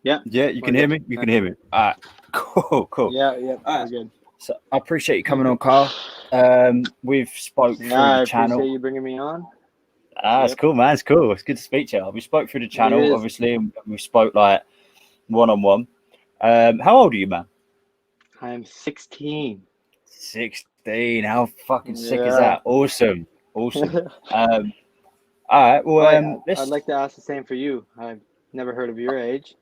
Yeah. Yeah, you can We're hear good. me? You can hear me. All right. Cool. Yeah, yeah, All we're right. good. So I appreciate you coming on, Carl. We've spoke Yeah, through I the appreciate channel. you bringing me on. It's Yep, cool, man. It's cool. It's good to speak to you. We spoke through the it channel, is. obviously, and we spoke like one-on-one. How old are you, man? I'm 16. 16. How fucking sick is Yeah. that? Awesome. Awesome. Um, all right. Oh, Well, I'd let's. like to ask the same for you. I've never heard of your age.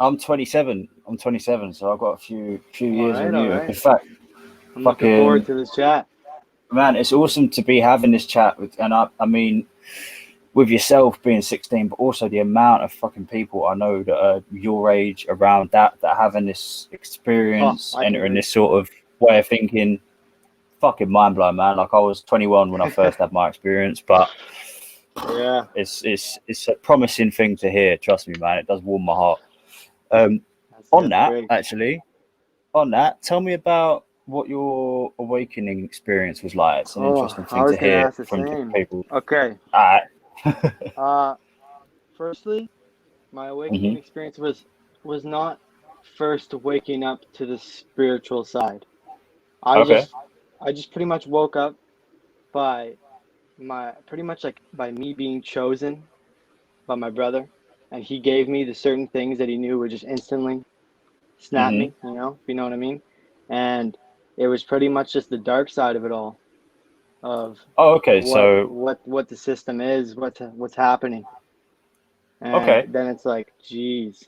I'm 27. I'm 27, so I've got a few All years right, on all you. In right. fact, I'm looking forward fucking to this chat. man, it's awesome to be having this chat with, and I mean, with yourself being 16, but also the amount of fucking people I know that are your age around that are having this Oh, experience, I can entering relate. this sort of way of thinking. Fucking mind blowing, man. Like I was 21 when I first had my experience, but Yeah, it's a promising thing to hear. Trust me, man. It does warm my heart. Um, on that's that, great. actually, tell me about what your awakening experience was like. It's an Oh, interesting I thing to was gonna hear ask the from different same. people. Okay. All right. Uh, Firstly, my awakening Hmm. experience was not first waking up to the spiritual side. I Okay. just I just pretty much woke up by my pretty much like by me being chosen by my brother, and he gave me the certain things that he knew would just instantly snap Hmm. me, if you know what I mean. And it was pretty much just the dark side of it all, of Oh, okay. what So, what what the system is, what's happening. And okay. then it's like, geez,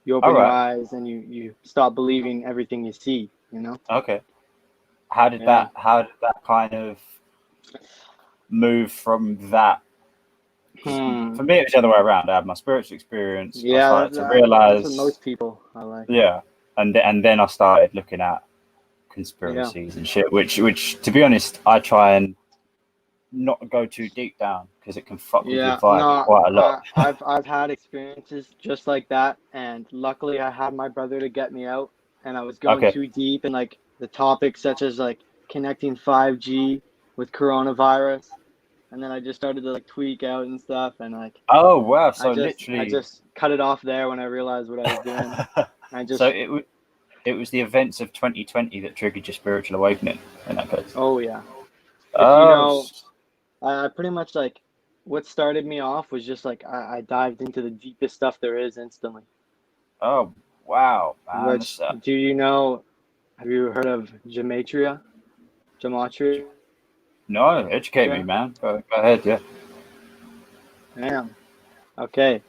you All open your right. eyes and you stop believing everything you see. Okay. Yeah. How did that kind of move from that? Because Hmm. for me, it was the other way around. I had my spiritual experience. I Yeah, started to that's what realize, most people are like. yeah, and then I started looking at Yeah. conspiracies and shit, which to be honest, I try and not go too deep down because it can fuck with your Yeah. vibe No, quite a lot. I've had experiences just like that, and luckily I had my brother to get me out, and I was going Okay. too deep in like the topics such as like connecting 5G with coronavirus, and then I just started to like tweak out and stuff, and like Oh wow! I So just I literally, just cut it off there when I realized what I was doing. I so just it was the events of 2020 that triggered your spiritual awakening in that case. Oh yeah. If you Oh, know, I pretty much like what started me off was just like I dived into the deepest stuff there is instantly. oh wow, man! Which do you know? Have you heard of gematria? Gematria? No, educate me, man. Go ahead, yeah. Damn. Okay.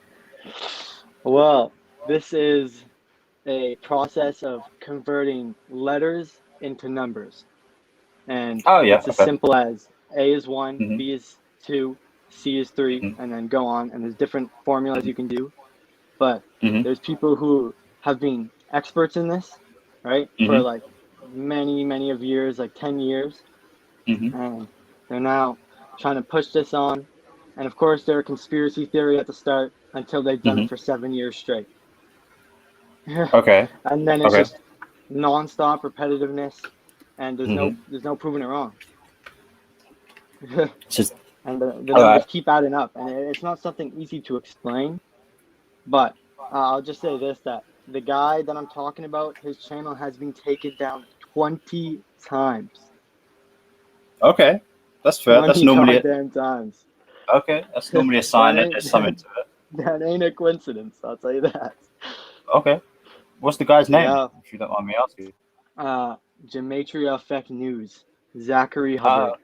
Well, this is a process of converting letters into numbers. And Oh yeah, it's as okay. simple as A is 1, Hmm. B is 2, C is 3, Hmm. and then go on. And there's different formulas you can do. But Hmm. there's people who have been experts in this, right, for Hmm. like many of years, like 10 years. Hmm. And they're now trying to push this on. And of course, they're a conspiracy theory at the start until they've done Hmm. it for 7 years straight. Okay. And then it's Okay. just nonstop repetitiveness, and there's Hmm. no proving it wrong. It's just And the all right. numbers keep adding up, and it's not something easy to explain. But I'll just say this: that the guy that I'm talking about, his channel has been taken down 20 times. Okay, that's fair. 20 goddamn times. That's normally a That sign that ain't there's something to it. that ain't a coincidence. I'll tell you that. Okay. What's the guy's name, Yeah. if you don't mind me asking? Uh, Gematria Effect News. Zachary Uh, Hubbard.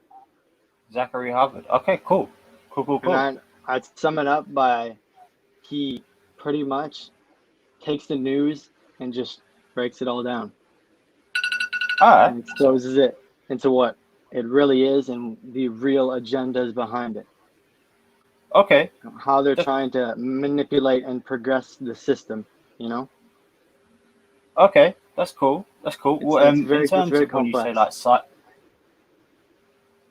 Zachary Harvard. Okay, cool. Cool, cool, And cool. I'd sum it up by he pretty much takes the news and just breaks it all down All right. and So, exposes it into what it really is and the real agendas behind it. okay. How they're That, trying to manipulate and progress the system, you know? okay, that's cool. That's cool. Well, in It's terms very of when you say complex. like site,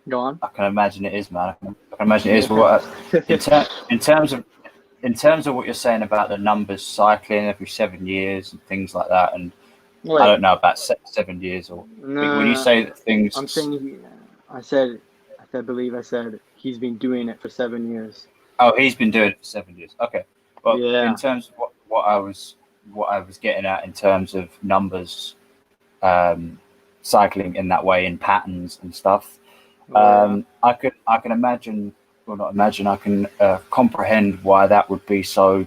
Go on. I can imagine it is, man. I can imagine it is. What in terms of what you're saying about the numbers cycling every 7 years and things like that, and I Wait, don't know about 7 years or when you no, say that I'm things. saying I believe I said he's been doing it for 7 years. Oh, he's been doing it for 7 years. Okay. Well, in Yeah. terms of what I was getting at in terms of numbers, cycling in that way in patterns and stuff. I can imagine, well, not imagine, I can comprehend why that would be so.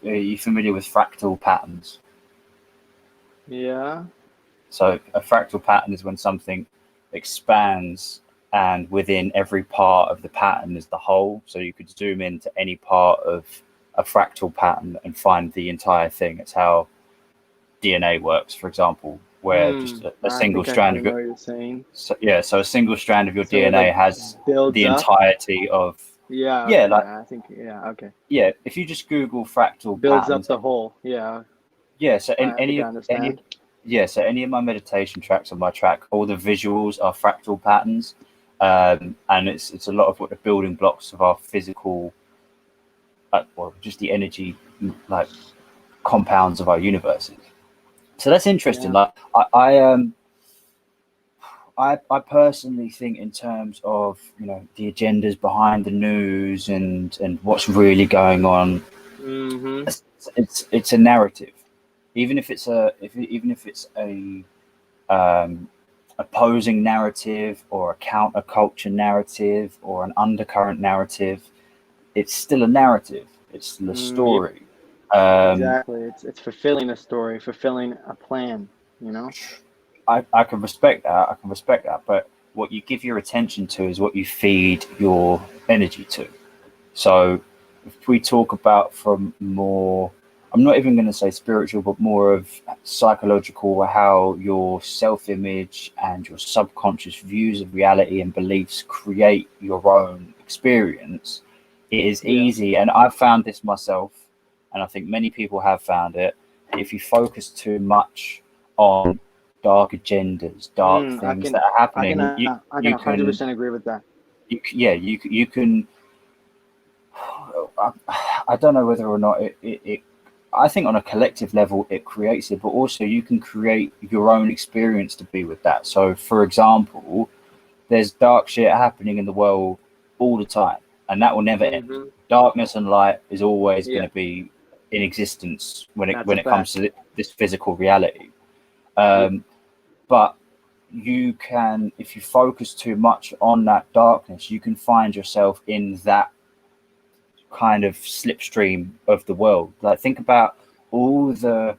Are you familiar with fractal patterns? Yeah. So a fractal pattern is when something expands and within every part of the pattern is the whole. So you could zoom into any part of a fractal pattern and find the entire thing. It's how DNA works, for example, where just a I single think I strand kind of of know your, what you're saying. so a single strand of your So it DNA like has builds the up. entirety of, Yeah. yeah, Okay. like, I think. Yeah. Okay. yeah, if you just Google fractal Builds up patterns, the whole. Yeah. yeah, so I think I understand. yeah, so any of my meditation tracks on my track, all the visuals are fractal patterns, and it's a lot of what the building blocks of our physical, or just the energy, like compounds of our universes. So that's interesting. Yeah. Like I personally think in terms of, you know, the agendas behind the news and what's really going on. Mm-hmm. It's a narrative, even if it's a opposing narrative or a counterculture narrative or an undercurrent narrative. It's still a narrative. It's still a Yeah. story. Exactly. It's fulfilling a story, fulfilling a plan. You know. I can respect that. I can respect that. But what you give your attention to is what you feed your energy to. So if we talk about from more, I'm not even going to say spiritual, but more of psychological, how your self-image and your subconscious views of reality and beliefs create your own experience, it is Yeah. easy. And I've found this myself, and I think many people have found it. If you focus too much on dark agendas, dark I things can. that are I can. happening, I can 100% agree with that. you can. I don't know whether or not it. I think on a collective level it creates it, but also you can create your own experience to be with that. So, for example, there's dark shit happening in the world all the time, and that will never end. Mm-hmm. Darkness and light is always going Yeah. to be in existence That's a when it comes fact. to this physical reality. Yep. But you can, if you focus too much on that darkness, you can find yourself in that kind of slipstream of the world. Like, think about all the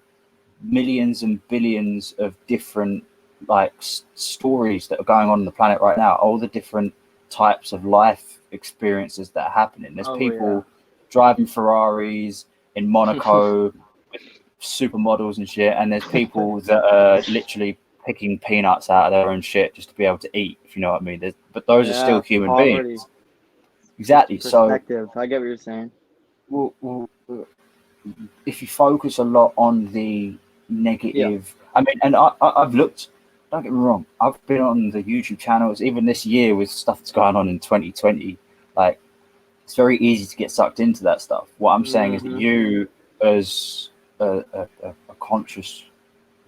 millions and billions of different like stories that are going on the planet right now, all the different types of life experiences that are happening. There's Oh yeah. people driving Ferraris in Monaco with supermodels and shit, and there's people that are literally picking peanuts out of their own shit just to be able to eat, if you know what I mean. But those are still Yeah. human Poverty. beings. It's Exactly. So perspective. I get what you're saying. well, if you focus a lot on the Yeah. negative, I mean, and I've looked, don't get me wrong, I've been on the YouTube channels even this year with stuff that's going on in 2020. Like, it's very easy to get sucked into that stuff. What I'm saying is that Mm-hmm. you, as a conscious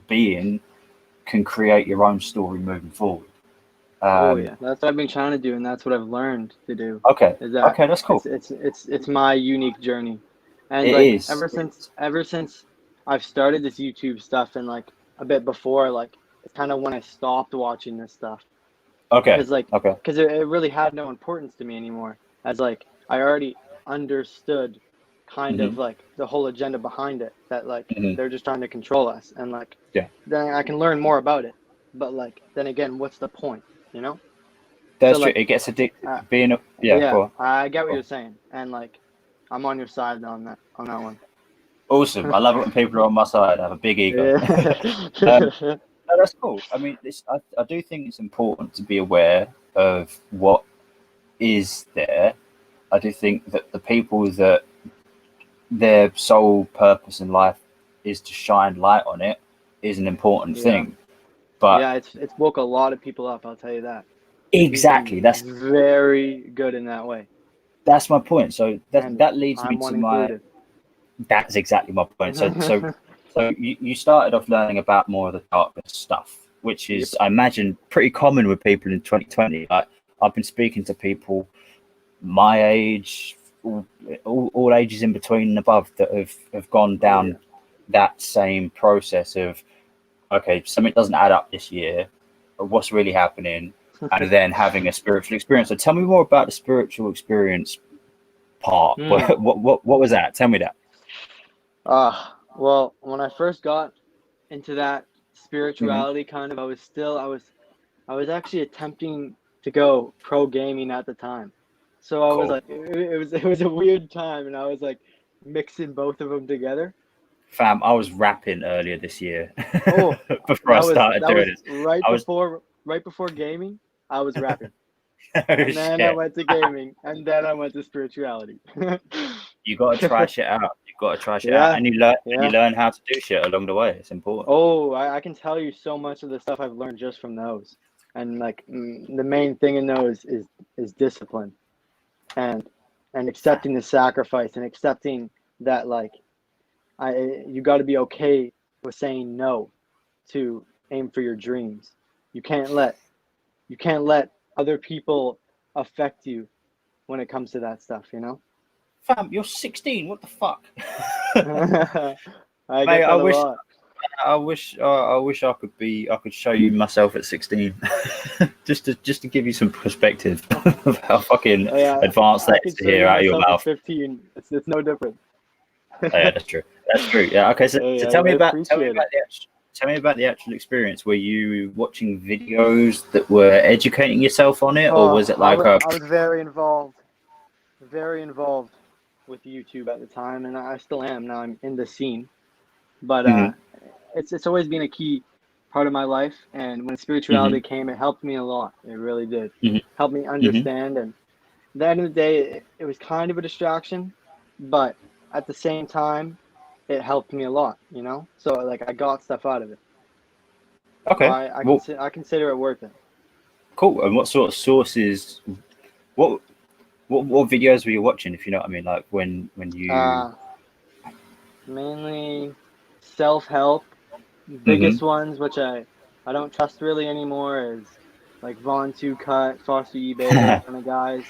being, can create your own story moving forward. Oh Um, yeah. That's what I've been trying to do, and that's what I've learned to do. okay, Is that okay, that's cool. it's my unique journey, and It like is. ever since I've started this YouTube stuff, and like a bit before, like it's kind of when I stopped watching this stuff, Okay, because like okay. because it really had no importance to me anymore, as like I already understood kind Hmm. of like the whole agenda behind it, that like Hmm. they're just trying to control us, and like Yeah, then I can learn more about it, but like then again, what's the point, you know? So that's true. like It gets addicted. uh, Being a, yeah, yeah, go on. I get what Go you're on. saying, and like I'm on your side on that one. Awesome. I love it when people are on my side. I have a big ego. um, Yeah. no, that's cool. I mean, I do think it's important to be aware of what is there. I do think that the people that their sole purpose in life is to shine light on it is an important Yeah. thing. But Yeah, it's woke a lot of people up, I'll tell you that. We've exactly, been very good in that way, that's my point. So and that leads me I'm to one my, included. that's exactly my point. So you started off learning about more of the darkness stuff, which Yep. is, I imagine, pretty common with people in 2020. Like, I've been speaking to people my age, all ages in between and above that have gone down that same process of, okay, something doesn't add up this year, but what's really happening, and then having a spiritual experience. So tell me more about the spiritual experience part. What was that? Tell me that. Well, when I first got into that spirituality kind of, I was actually attempting to go pro gaming at the time. So I was Cool. like, it was a weird time, and I was like mixing both of them together. Fam, I was rapping earlier this year Oh, before I started that doing was this. I was right before gaming. I was rapping, oh and then I shit. went to gaming, and then I went to spirituality. You gotta try shit out. You gotta try shit out, Yeah, and you yeah. learn how to do shit along the way. It's important. Oh, I can tell you so much of the stuff I've learned just from those. And like the main thing in those is discipline and accepting the sacrifice and accepting that like you got to be okay with saying no to aim for your dreams. You can't let other people affect you when it comes to that stuff, you know? Fam, you're 16. What the fuck? I Mate, get that a lot. I wish I could show you myself at 16, just to give you some perspective of how fucking Oh, yeah, advanced I that is can to show hear you out of your myself at mouth. 15. It's no different. Oh, yeah, that's true. That's true. Yeah. Okay. So, Hey, tell me I about appreciate it. the actual experience. Were you watching videos that were educating yourself on it, or Oh, was it like a? I was very involved with YouTube at the time, and I still am. Now I'm in the scene, but Mhm, it's always been a key part of my life. And when mhm, spirituality came, it helped me a lot. It really did. mhm, Helped me mhm. understand. And at the end of the day, it was kind of a distraction, but at the same time, it helped me a lot. You know, so like I got stuff out of it. So Okay. Well, I consider it worth it. cool. And what sort of sources? What what videos were you watching? If you know what I mean, like when you. Uh, Mainly self-help. Mhm. Biggest ones, which I don't trust really anymore, is like Vaughn Two Cut, Foster eBay, those kind of guys.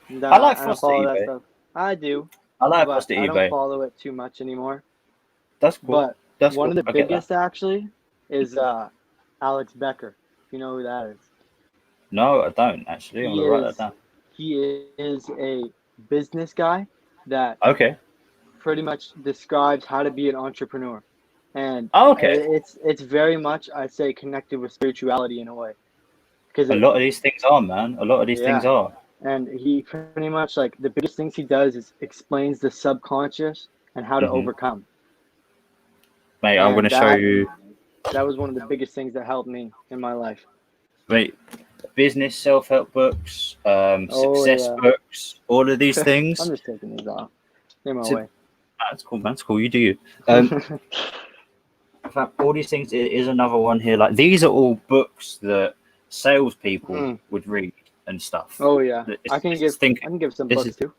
And I like I don't Foster follow that eBay. stuff. I do, I like but Foster I don't eBay. follow it too much anymore. That's cool. But That's one cool. of the I get that. biggest actually is Alex Becker. If you know who that is. No, I don't actually. I'm He gonna write that is down. he is a business guy that Okay. pretty much describes how to be an entrepreneur. And Oh, okay. it's very much, I'd say, connected with spirituality in a way. Because A lot of these things are, man. A lot of these things yeah. are. And he pretty much like the biggest things he does is explains the subconscious and how to Hmm. overcome. Mate, I'm And gonna show you. that was one of the biggest things that helped me in my life. Mate, business self-help books, Oh success yeah. books, all of these I'm things. just taking these off. In my To, way. that's cool, man. That's cool. You do you. In fact, all these things is another one here. Like these are all books that salespeople Mm. would read and stuff. Oh yeah. This is thinking. I can give some This books is too.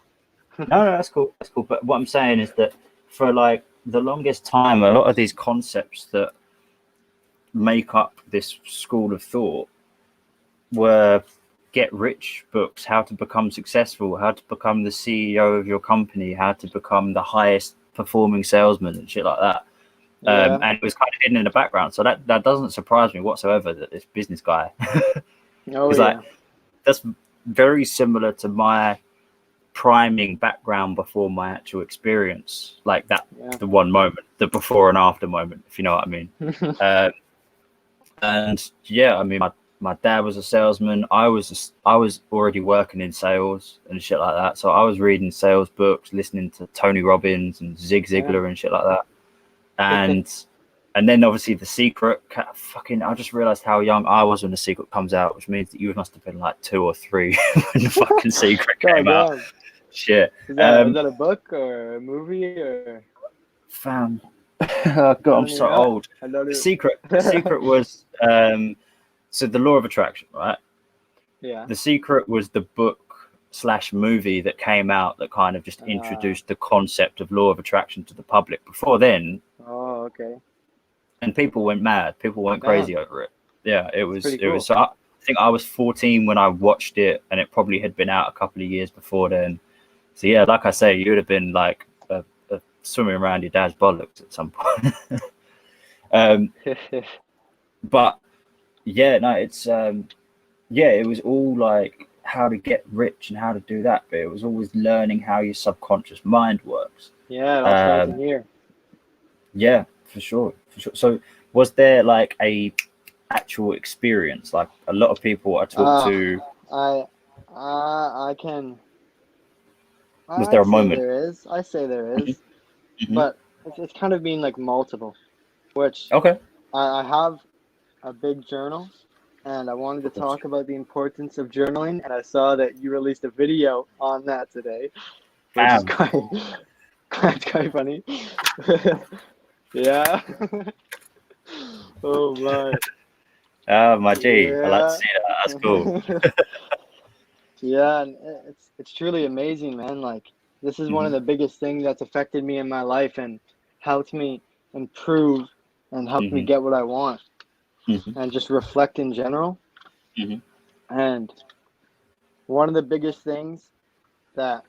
no, that's cool. That's cool. But what I'm saying is that for like the longest time, a lot of these concepts that make up this school of thought were get rich books, how to become successful, how to become the CEO of your company, how to become the highest performing salesman and shit like that. Yeah. And it was kind of hidden in the background. So that doesn't surprise me whatsoever that this business guy Oh is like, yeah. that's very similar to my priming background before my actual experience, like that, Yeah. the one moment, the before and after moment, if you know what I mean. And yeah, I mean, my dad was a salesman. I was already working in sales and shit like that. So I was reading sales books, listening to Tony Robbins and Zig Yeah. Ziglar and shit like that. And then obviously The Secret. Fucking, I just realized how young I was when The Secret comes out, which means that you must have been like 2 or 3 when the fucking Secret God came out. damn. Shit. Is that a book or a movie or Fam. Oh God, I I'm don't even so know. old. I don't The even Secret was so the Law of Attraction, right? Yeah. The Secret was the book slash movie that came out that kind of just introduced the concept of law of attraction to the public. Before then, Oh, okay. and people went mad, people went Damn. crazy over it. Yeah, it It's was pretty cool. so I think I was 14 when I watched it, and it probably had been out a couple of years before then. So yeah, like I say, you would have been like swimming around your dad's bollocks at some point. But yeah, no, it's yeah, it was all like how to get rich and how to do that, but it was always learning how your subconscious mind works. Yeah, it all starts in here. Yeah, for sure, for sure. So was there like a actual experience? Like a lot of people I talk to, I I can was there I'd a say moment? there is. I say there Hmm. is, Hmm. but it's kind of been like multiple, which Okay. I have a big journal, and I wanted to talk about the importance of journaling, and I saw that you released a video on that today, which is Bam. quite quite funny. Yeah. Oh my. Ah, my G. I like to Yeah. see that. That's cool. Yeah, and it's truly amazing, man. Like this is one Hmm. of the biggest things that's affected me in my life and helped me improve and helped me Hmm. get what I want Hmm. and just reflect in general. Hmm. And one of the biggest things that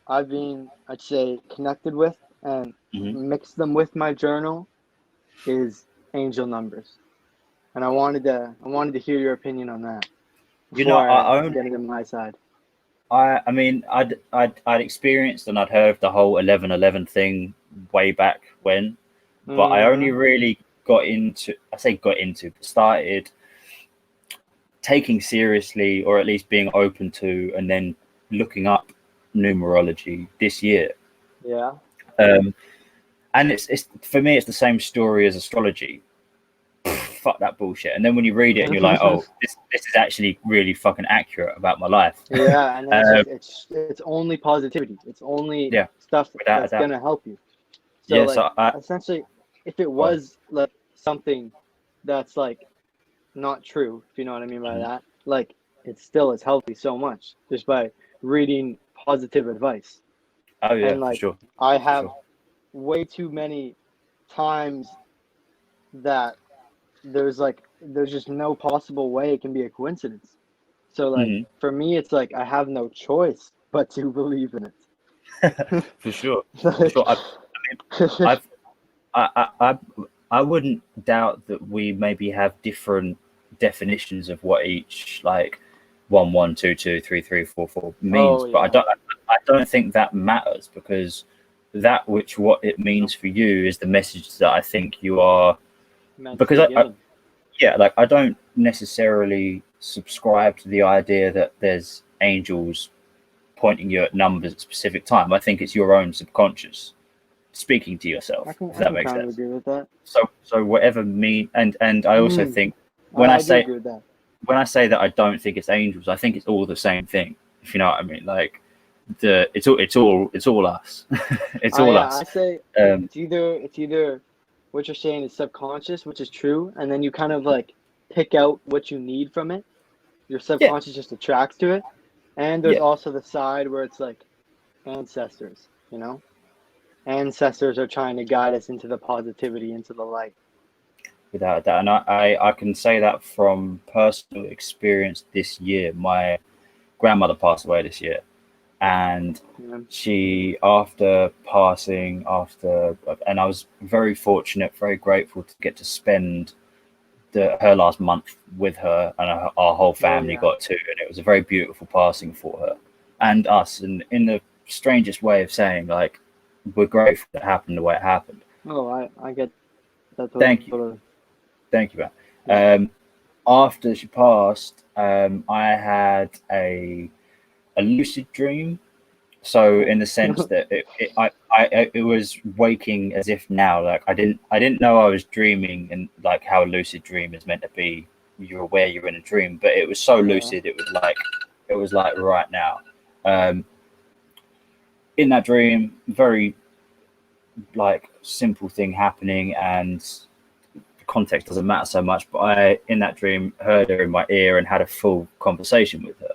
I've been, I'd say, connected with and Hmm. mixed them with my journal is angel numbers. And I wanted to hear your opinion on that You know, before I get into my side. I mean, I'd experienced and I'd heard of the whole 11/11 thing way back when, but I only Mm-hmm. really got into, I say got into, but started taking seriously, or at least being open to, and then looking up numerology this year. Yeah. Um, and it's for me, it's the same story as astrology. Fuck that bullshit. And then when you read it and you're like, oh, this is actually really fucking accurate about my life. Yeah, and then it's um, just it's only positivity. It's only yeah, stuff without a that's doubt. gonna help you. So Yeah, like so I, essentially if it well, was like something that's like not true, if you know what I mean by that, like it still has helped me so much just by reading positive advice. oh yeah, And for like sure, I for have sure. way too many times that there's just no possible way it can be a coincidence. So like Hmm. for me it's like I have no choice but to believe in it. For sure, for Like sure. I've, I I wouldn't doubt that we maybe have different definitions of what each like 1 1 2 2 3 3 4 4 means, oh but yeah, I don't think that matters, because that which what it means for you is the message that I think you are. meant to Because be I given. yeah, like I don't necessarily subscribe to the idea that there's angels pointing you at numbers at a specific time. I think it's your own subconscious speaking to I yourself, can if I that can makes kind of sense. agree with that. So whatever mean, and I also Mm, think when I I do say agree with that. that I don't think it's angels, I think it's all the same thing. If you know what I mean, like it's all us. It's all I us. say Um, it's either what you're saying is subconscious, which is true, and then you kind of like pick out what you need from it. Your yeah, subconscious just attracts to it. And there's yeah, also the side where it's like ancestors, you know? Ancestors are trying to guide us into the positivity, into the light. without a doubt. And I can say that from personal experience this year. My grandmother passed away this year, and You know? she after passing after and I was very fortunate, very grateful to get to spend her last month with her, and our whole Oh family yeah. got to, and it was a very beautiful passing for her and us, and in the strangest way of saying, like, we're grateful that it happened the way it happened. Oh, I get that Thank you, totally. thank you, Yeah. man. After she passed, I had a lucid dream. So in the sense that it was waking as if now, like I didn't know I was dreaming, and like how a lucid dream is meant to be, you're aware you're in a dream, but it was so Yeah. lucid, it was like right now. Um, in that dream, very like simple thing happening, and context doesn't matter so much, but I in that dream heard her in my ear and had a full conversation with her.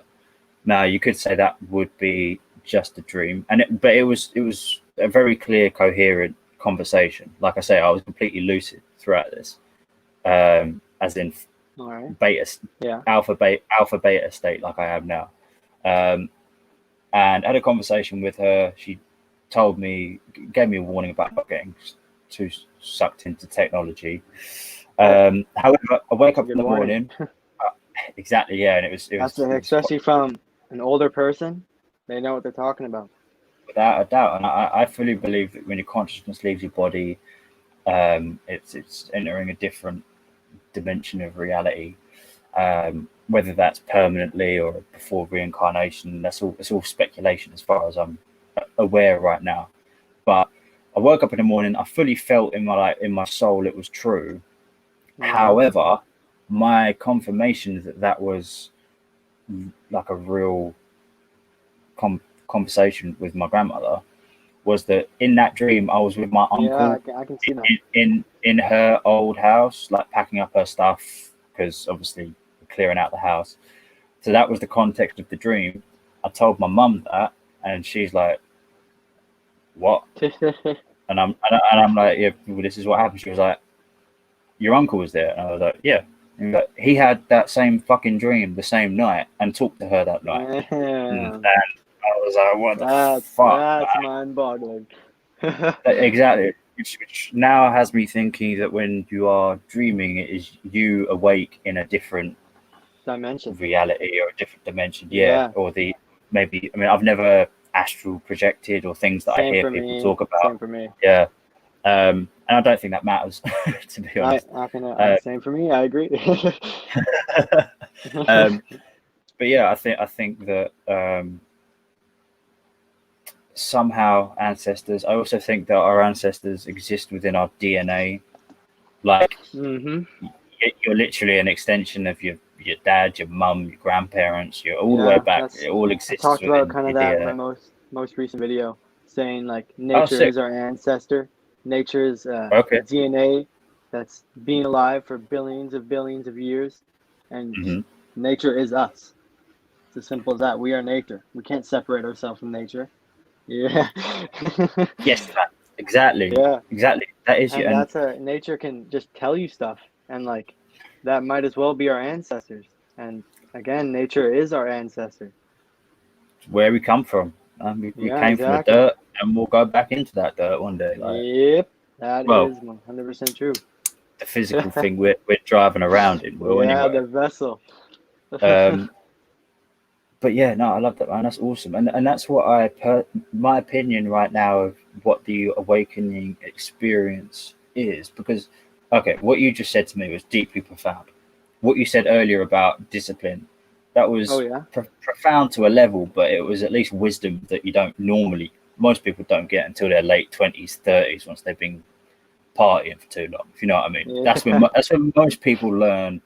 Now you could say that would be just a dream, but it was a very clear, coherent conversation. Like I say, I was completely lucid throughout this, as in All right. beta, Yeah. alpha beta state, like I am now. Um, and I had a conversation with her. She told me, gave me a warning about not getting too sucked into technology. However, I wake up in the morning. Exactly, yeah, and it was especially from an older person. They know what they're talking about. Without a doubt, and I fully believe that when your consciousness leaves your body, it's entering a different dimension of reality. Whether that's permanently or before reincarnation, it's all speculation as far as I'm aware right now. But I woke up in the morning, I fully felt in my soul it was true. However, my confirmation that was like a real conversation with my grandmother was that in that dream I was with my uncle. I can see that. in her old house, like packing up her stuff, because obviously we're clearing out the house. So that was the context of the dream. I told my mum that, and she's like, "What?" and I'm like, "Yeah, well, this is what happened." She was like, "Your uncle was there," and I was like, "Yeah." And like, he had that same fucking dream the same night and talked to her that night. And I was like, "What the fuck?" That's mind-boggling. Exactly. Which now has me thinking that when you are dreaming, it is you awake in a different dimension, reality, or a different dimension. Yeah. Or maybe. I mean, I've never astral projected or things that I hear people talk about. Same for me. Yeah. And I don't think that matters, to be honest. Same for me. I agree. But yeah, I think that somehow ancestors. I also think that our ancestors exist within our DNA. Like you're literally an extension of your dad, your mum, your grandparents. You're all the way back. It all exists. I talked about kind of that in my most recent video, saying like nature is our ancestor. Nature is DNA that's being alive for billions of years, and nature is us. It's as simple as that. We are nature. We can't separate ourselves from nature. Yeah. Yes, exactly. Yeah. Exactly. That is and that's nature can just tell you stuff, and like that might as well be our ancestors. And again, nature is our ancestor. Where we come from. We came from the dirt, and we'll go back into that dirt one day. Yep, that is 100% true. The physical thing we're driving around in. Anyway. The vessel. But yeah, no, I love that, man. That's awesome, and that's what my opinion right now of what the awakening experience is. Because, okay, what you just said to me was deeply profound. What you said earlier about discipline, that was profound to a level, but it was at least wisdom that most people don't get until their late 20s, 30s, once they've been partying for too long. If you know what I mean? Yeah. That's when most people learn.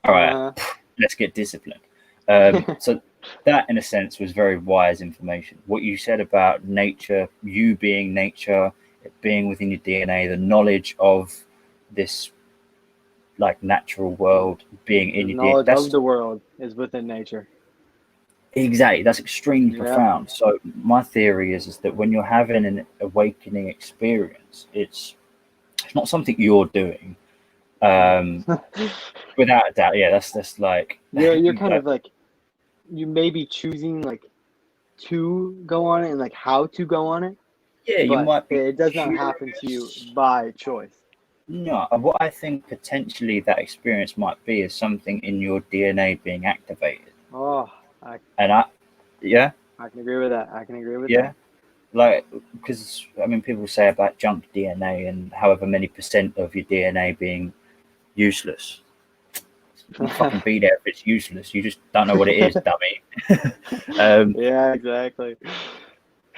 All right, let's get disciplined. So that, in a sense, was very wise information. What you said about nature, you being nature, it being within your DNA, the knowledge of this like natural world being in your DNA. Knowledge of the world is within nature. Exactly. That's extremely profound. So my theory is that when you're having an awakening experience, it's not something you're doing. Without a doubt, that's like you're kind of like, you may be choosing like to go on it and like how to go on it. Yeah, you might be. It does not happen to you by choice. No, what I think potentially that experience might be is something in your DNA being activated. I can agree with that. I can agree with that. Yeah, like, because I mean, people say about junk DNA and however many % of your DNA being useless. You fucking be there if it's useless. You just don't know what it is, dummy. Yeah, exactly.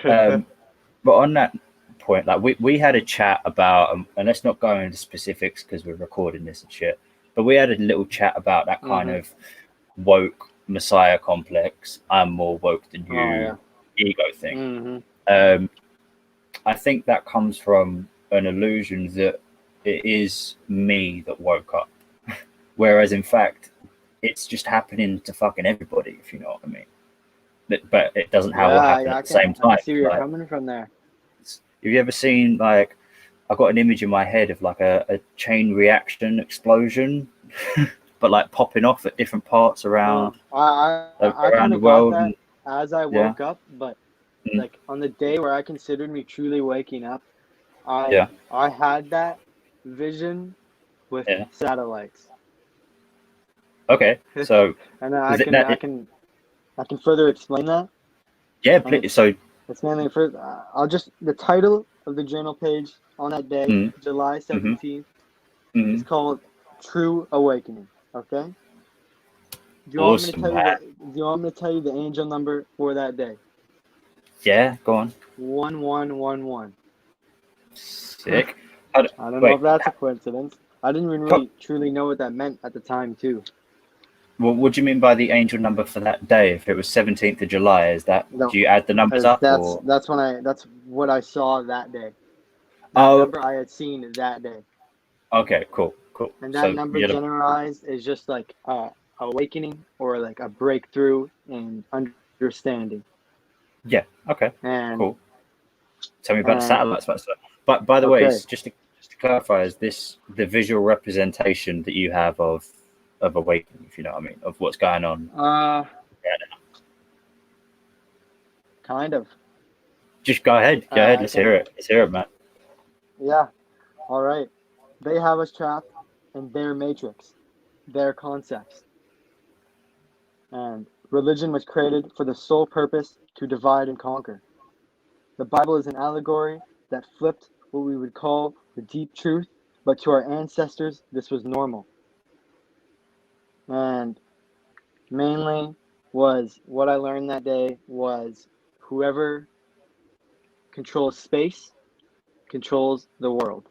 But on that point, like we had a chat about, and let's not go into specifics because we're recording this and shit, but we had a little chat about that kind of woke messiah complex. I'm more woke than you, ego thing. I think that comes from an illusion that it is me that woke up. Whereas in fact, it's just happening to fucking everybody, if you know what I mean. But it doesn't happen at the same time. I see where you're coming from there. Have you ever seen, like, I've got an image in my head of like a chain reaction explosion, but like popping off at different parts around I the world. as I Yeah. woke up, but Mm. like on the day where I considered me truly waking up, Yeah. I had that vision with Yeah. satellites. Okay. So And is it that? I can further explain that. Yeah. And Please. So. it's mainly for I'll just the title of the journal page on that day, Mm, July mm-hmm, 17th, is mm-hmm. called True Awakening. Okay? Do you want me to Awesome, tell you man. the angel number for that day? Yeah. Go on. 1111. Sick. How do, I don't know wait. if that's a coincidence. I didn't even really truly know what that meant at the time too. What do you mean by the angel number for that day? If it was 17th of July, is that, No, do you add the numbers because up or? that's what I saw that day. That Oh, number I had seen that day. okay, cool, cool. And that So number you're the, generalized is just like awakening or like a breakthrough in understanding. yeah, okay, And cool. Tell me about the and satellites, but by the way, okay, just to clarify, is this the visual representation that you have of awakening, if you know what I mean, of what's going on uh, right now? kind of. Just go ahead, go ahead. I can. Let's hear it, man. Yeah. All right. They have us trapped in their matrix, their concepts, and religion was created for the sole purpose to divide and conquer. The Bible is an allegory that flipped what we would call the deep truth, but to our ancestors, this was normal. And mainly was what I learned that day was whoever controls space controls the world,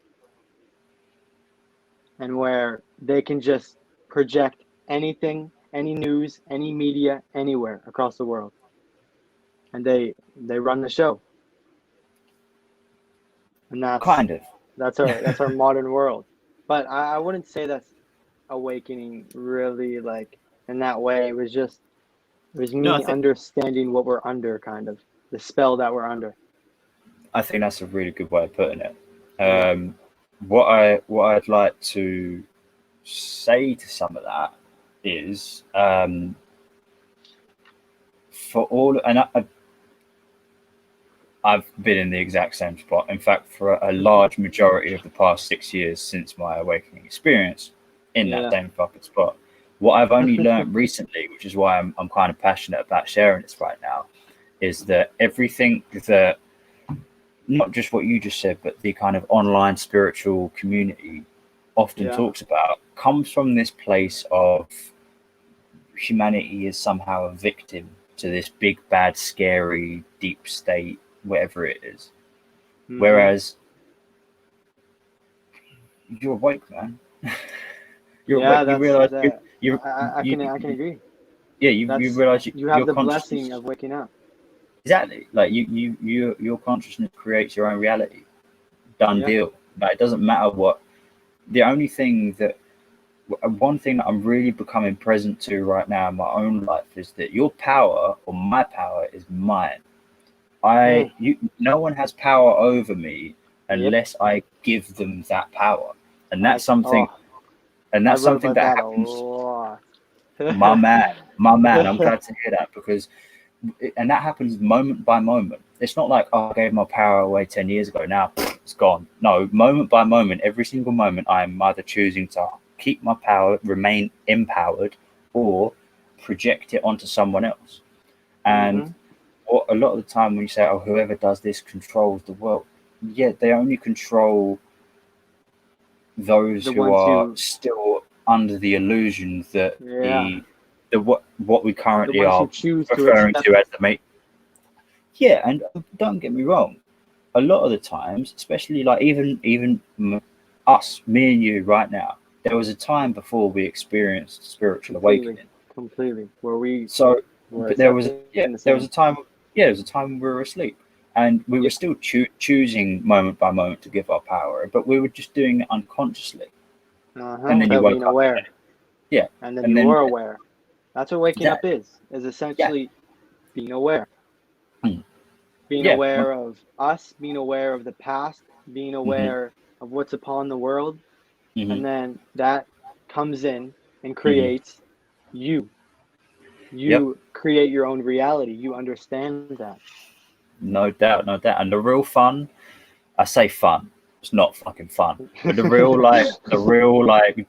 and where they can just project anything, any news, any media, anywhere across the world, and they run the show, and Kind of. that's our modern world. But I wouldn't say that's awakening really like in that way. It was No, me I understanding what we're under, kind of the spell that we're under. think that's a really good way of putting it. Yeah, What I'd like to say to some of that is for all, and I've been in the exact same spot. In fact, for a large majority of the past 6 years since my awakening experience, in that yeah, same fucking spot. What I've only learned recently, which is why I'm kind of passionate about sharing this right now, is that everything that, not just what you just said, but the kind of online spiritual community often yeah, talks about comes from this place of humanity is somehow a victim to this big, bad, scary, deep state, whatever it is. hmm, Whereas you're awake, man. You're awake. yeah. You That's realize that. I can you agree. yeah, you That's realize you have your the blessing consciousness. of waking up. Exactly. Like your consciousness creates your own reality. Done Yeah, deal. Like it doesn't matter what. The only thing that one thing that I'm really becoming present to right now in my own life is that your power or my power is mine. mm, No one has power over me yep. unless I give them that power. And I oh I that's wrote something about that that a happens. lot. My man, I'm glad to hear that because and that happens moment by moment. It's not like, oh, I gave my power away 10 years ago. Now it's gone. No, moment by moment, every single moment, I'm either choosing to keep my power, remain empowered, or project it onto someone else. And Hmm. what a lot of the time when you say, oh, whoever does this controls the world, yeah, they only control those The who ones are who, still under the illusion that yeah, the what we the currently ones who are choose to referring accept to it. as the mate. Yeah, and don't get me wrong. A lot of the times, especially like even us, me and you, right now, there was a time before we experienced spiritual Completely, awakening. completely. Where we So, were but there was accepting yeah, the there was a same. time. Yeah, there was a time when we were asleep, and we were Yep. still choosing moment by moment to give our power, but we were just doing it unconsciously. And then you Without being woke up, aware, yeah, and then and you then were aware. That's what waking up exactly, is yeah, essentially being aware. mm, Being yeah, aware of us, being aware of the past, being mm-hmm, aware of what's upon the world, mm-hmm, and then that comes in and mm-hmm. creates you. You create your own reality. You understand that. No doubt, no doubt. And the real fun, I say fun, it's not fucking fun, but the real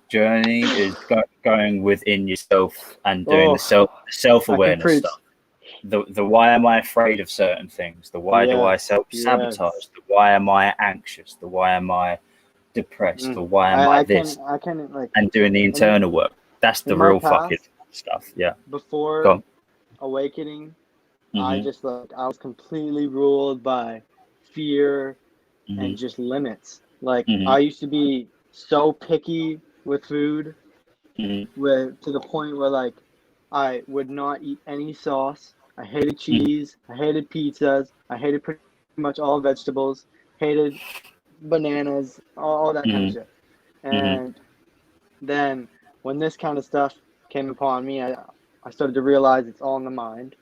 journey is going within yourself and doing Oh, the self I can awareness preach. stuff. The why am I afraid of certain things? The why do I Yes, self sabotage? yes. The why am I anxious? The why am I depressed? The Mm. why am I I this? can like And doing the in internal work. That's the in my real fucking past, stuff. Yeah. Go before on. awakening, I Mhm. just like I was completely ruled by fear and Mhm. just limits. Like Mhm. I used to be so picky with food, Mhm. with to the point where like I would not eat any sauce. I hated Mhm. cheese. I hated pizzas. I hated pretty much all vegetables. Hated bananas. All that kind of Mhm. shit. Mhm. And then when this kind of stuff came upon me, I started to realize it's all in the mind.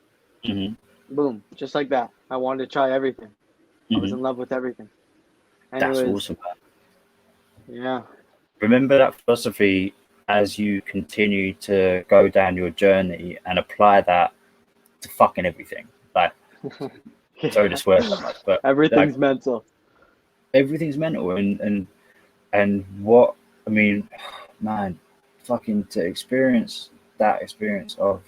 Mhm. Boom, just like that. I wanted to try everything. I was Mhm. in love with everything, and it That's was awesome, man. yeah. Remember that philosophy as you continue to go down your journey and apply that to fucking everything. Like, sorry to Yeah. swear so much, but like Everything's mental. everything's mental and what I mean, man, fucking to experience that experience of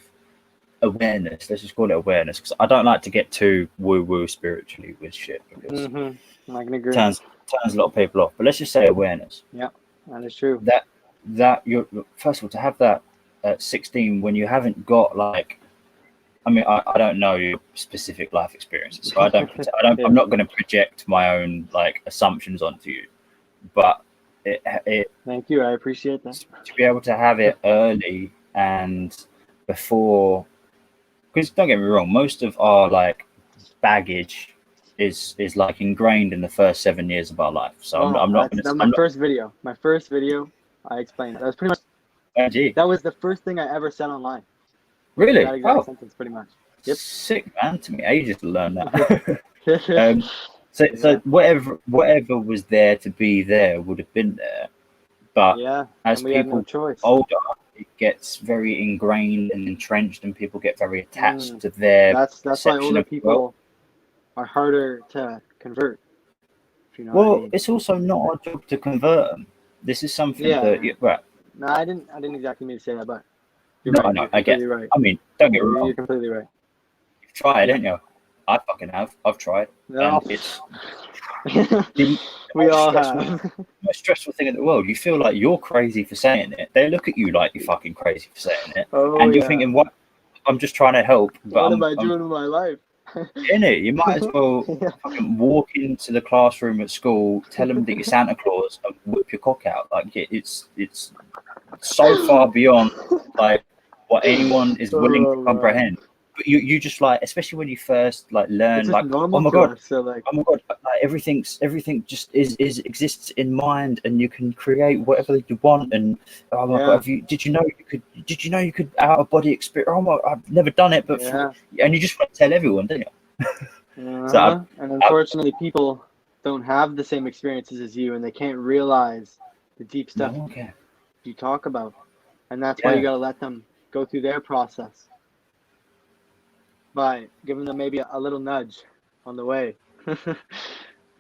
awareness. Let's just call it awareness because I don't like to get too woo woo spiritually with shit because I can agree. turns a lot of people off. But let's just say awareness. Yeah, that is true. That you're first of all to have that at 16 when you haven't got like I mean I don't know your specific life experiences so I'm Yeah. not going to project my own like assumptions onto you but it Thank you. I appreciate that. to be able to have it early and before because don't get me wrong most of our like baggage is like ingrained in the first 7 years of our life so Oh, I'm not going to that's my I'm not first video. My first video, I explained it. That was pretty much oh, gee, that was the first thing I ever said online. Was that really exact oh sentence, pretty much. Yep. sick man to me ages to learn that um so Yeah. whatever was there to be there would have been there but Yeah. as And we had no people choice. older it gets very ingrained and entrenched and people get very attached Mm. to their That's why perception older of the world. people are harder to convert, if you know what I Well mean. it's also not our job to convert them this is something that Yeah. right No, I didn't exactly mean to say that, but you're no right. no You're I get completely right. I mean don't get me You're wrong completely right. you've tried Yeah. haven't you I fucking have I've tried No. and it's the We all have. most stressful thing in the world. You feel like you're crazy for saying it. They look at you like you're fucking crazy for saying it, Oh and you're yeah. thinking, "What? I'm just trying to help, but What am I I'm doing with my life? in it. You might as well Yeah. fucking walk into the classroom at school, tell them that you're Santa Claus, and whip your cock out. Like it's so far beyond like what anyone is willing to Oh man. comprehend. But you just like, especially when you first like It's learn, just like, oh normal my to god, us. So like, oh my god, like everything just is exists in mind and you can create whatever you want and oh my god yeah, have you did you know you could out of body experience oh my I've never done it but yeah. and you just want to tell everyone don't you so Uh-huh. And I unfortunately, people don't have the same experiences as you, and they can't realize the deep no stuff one can you talk about. And that's why you yeah gotta let them go through their process by giving them maybe a little nudge on the way.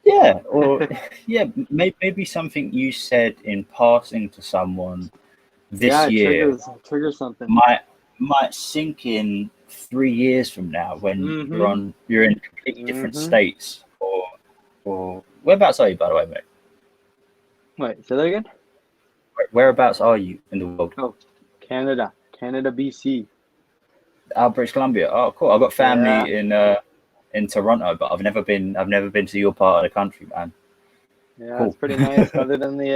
yeah or yeah maybe something you said in passing to someone Yeah, this it year triggers something. might sink in 3 years from now when Mm-hmm. you're in completely different Mm-hmm. states or whereabouts are you by the way mate Wait, say that again? whereabouts are you in the world Oh, Canada, BC. British Columbia oh cool I've got Yeah, family in Toronto but I've never been to your part of the country man yeah, it's cool pretty nice. Other than we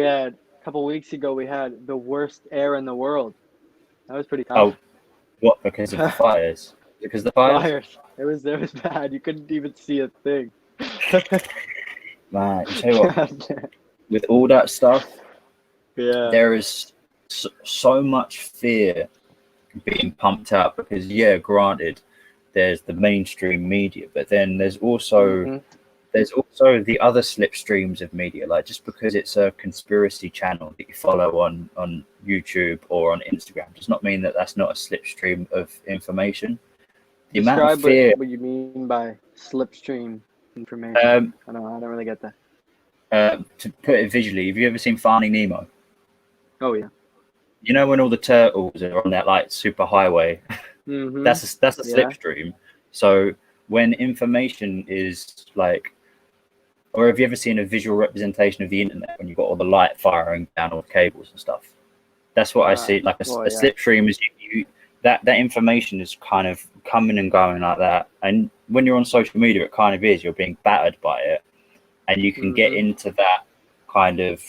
had a couple weeks ago, we had the worst air in the world. That was pretty tough. oh what because of the fires because of the fires Fires. It was bad. You couldn't even see a thing. man you tell you what with all that stuff Yeah. there is so much fear being pumped out because yeah granted there's the mainstream media but then there's also hmm there's also the other slipstreams of media. Like, just because it's a conspiracy channel that you follow on YouTube or on Instagram does not mean that that's not a slipstream of information. The amount of Describe fear. what you mean by slipstream information. I don't really get that. To put it visually, have you ever seen Finding Nemo? Oh yeah. You know when all the turtles are on that like super highway? Mm-hmm. That's a Yeah. slipstream. So when information is like, or have you ever seen a visual representation of the internet when you've got all the light firing down all the cables and stuff? That's what I see. Like a yeah. slipstream is that information is kind of coming and going like that. And when you're on social media, it kind of is. You're being battered by it, and you can get into that kind of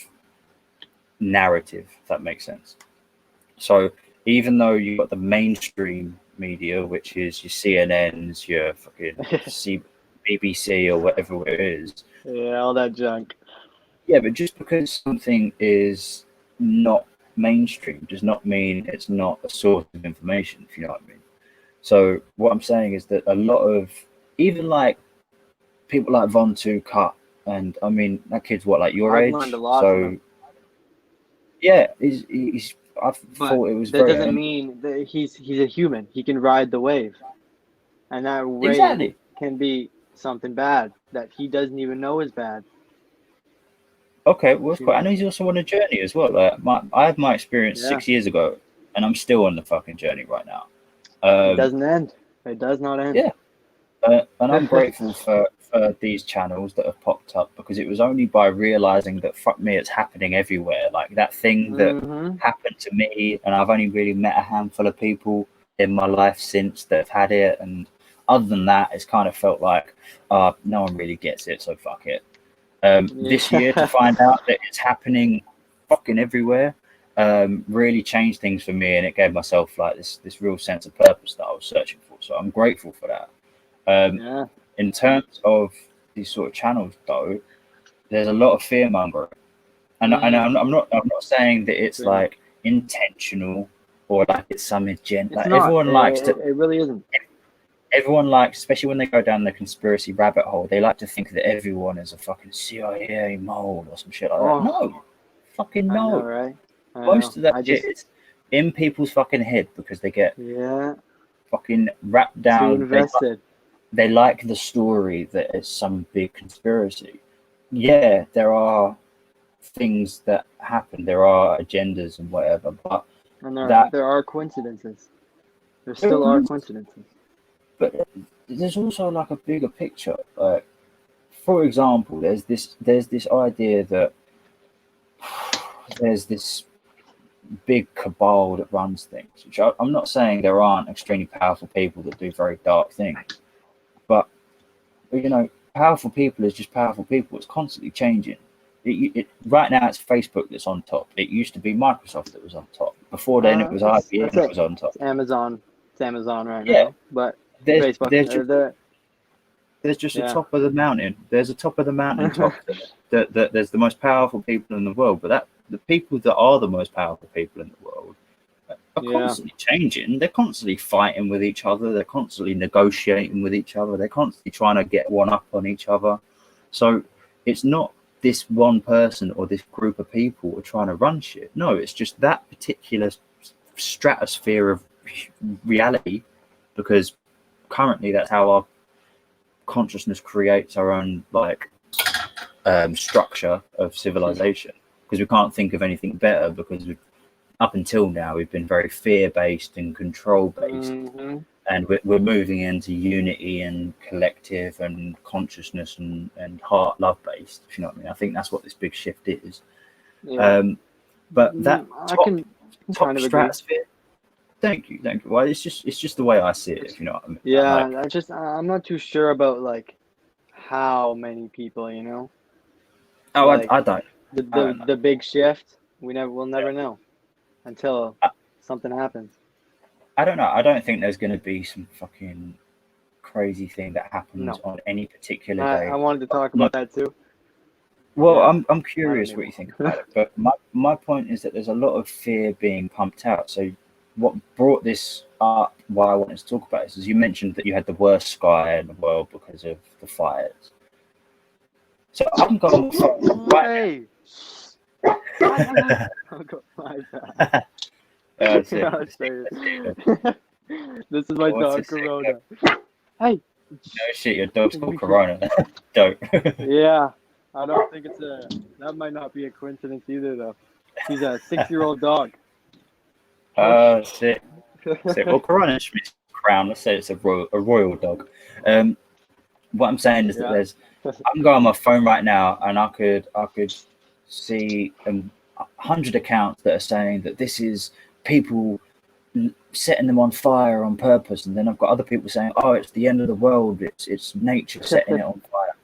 narrative, if that makes sense. So even though you've got the mainstream media, which is your CNNs, your fucking BBC or whatever it is. Yeah, all that junk. Yeah, but just because something is not mainstream does not mean it's not a source of information, if you know what I mean. So what I'm saying is that a lot of, even like people like Von Two Cut, and I mean that kid's what, like your age? Learned a lot from him. Yeah, he's I thought it was that very doesn't mean that he's a human. He can ride the wave, and that wave exactly can be something bad that he doesn't even know is bad. Okay, well, it's quite, I know he's also on a journey as well. Like I had my experience 6 years ago, and I'm still on the fucking journey right now. It doesn't end. It does not end. Yeah, and I'm grateful for these channels that have popped up, because it was only by realizing that fuck me, it's happening everywhere. Like that thing that happened to me, and I've only really met a handful of people in my life since that have had it, and other than that, it's kind of felt like no one really gets it, so fuck it. This year, to find out that it's happening fucking everywhere, really changed things for me, and it gave myself like this real sense of purpose that I was searching for. So I'm grateful for that. In terms of these sort of channels, though, there's a lot of fear mongering, and I'm not saying that it's like intentional or like it's some agenda. Like, everyone likes to. It really isn't. Everyone likes, especially when they go down the conspiracy rabbit hole, they like to think that everyone is a fucking CIA mole or some shit like that. No, fucking no. I know, right? Most of that shit is in people's fucking head because they get fucking wrapped down. Too invested. They like the story that it's some big conspiracy. Yeah, there are things that happen. There are agendas and whatever, but there are coincidences. There still are coincidences. But there's also like a bigger picture. Like, for example, there's this idea that there's this big cabal that runs things. Which I'm not saying there aren't extremely powerful people that do very dark things, but you know, powerful people is just powerful people. It's constantly changing. Right now, it's Facebook that's on top. It used to be Microsoft that was on top. Before then, it was IBM that was on top. It's Amazon. It's Amazon right now. But there's just a top of the mountain. There's a top of the mountain top that there's the most powerful people in the world. But the people that are the most powerful people in the world are constantly changing. They're constantly fighting with each other. They're constantly negotiating with each other. They're constantly trying to get one up on each other. So it's not this one person or this group of people are trying to run shit. No, it's just that particular stratosphere of reality, because currently that's how our consciousness creates our own like structure of civilization, because we can't think of anything better, because up until now we've been very fear-based and control-based, and we're moving into unity and collective and consciousness and heart love-based, if you know what I mean. I think that's what this big shift is. But that top stratosphere. Thank you. Well, it's just the way I see it, if you know what I mean. Yeah, I'm not too sure about like how many people, you know. Oh, like, I don't. The big shift, we'll never know until something happens. I don't know. I don't think there's going to be some fucking crazy thing that happens on any particular day. I wanted to talk about that too. Well, I'm curious what you think about it, but my point is that there's a lot of fear being pumped out. So what brought this up, why I wanted to talk about this, is you mentioned that you had the worst sky in the world because of the fires. So I'm going Hey. Uncle, my bad. That's Yeah, it. I'll show you. This is my What's dog it say? Corona. Hey. No shit, your dog's called Corona. Dope. Yeah, I don't think that might not be a coincidence either though. He's a 6-year-old dog. Sick. Sick. Well, Corona should be crown. Let's say it's a royal dog. What I'm saying is that Yeah. I can go on my phone right now and I could see 100 accounts that are saying that this is people setting them on fire on purpose, and then I've got other people saying, oh, it's the end of the world, it's nature setting it on fire.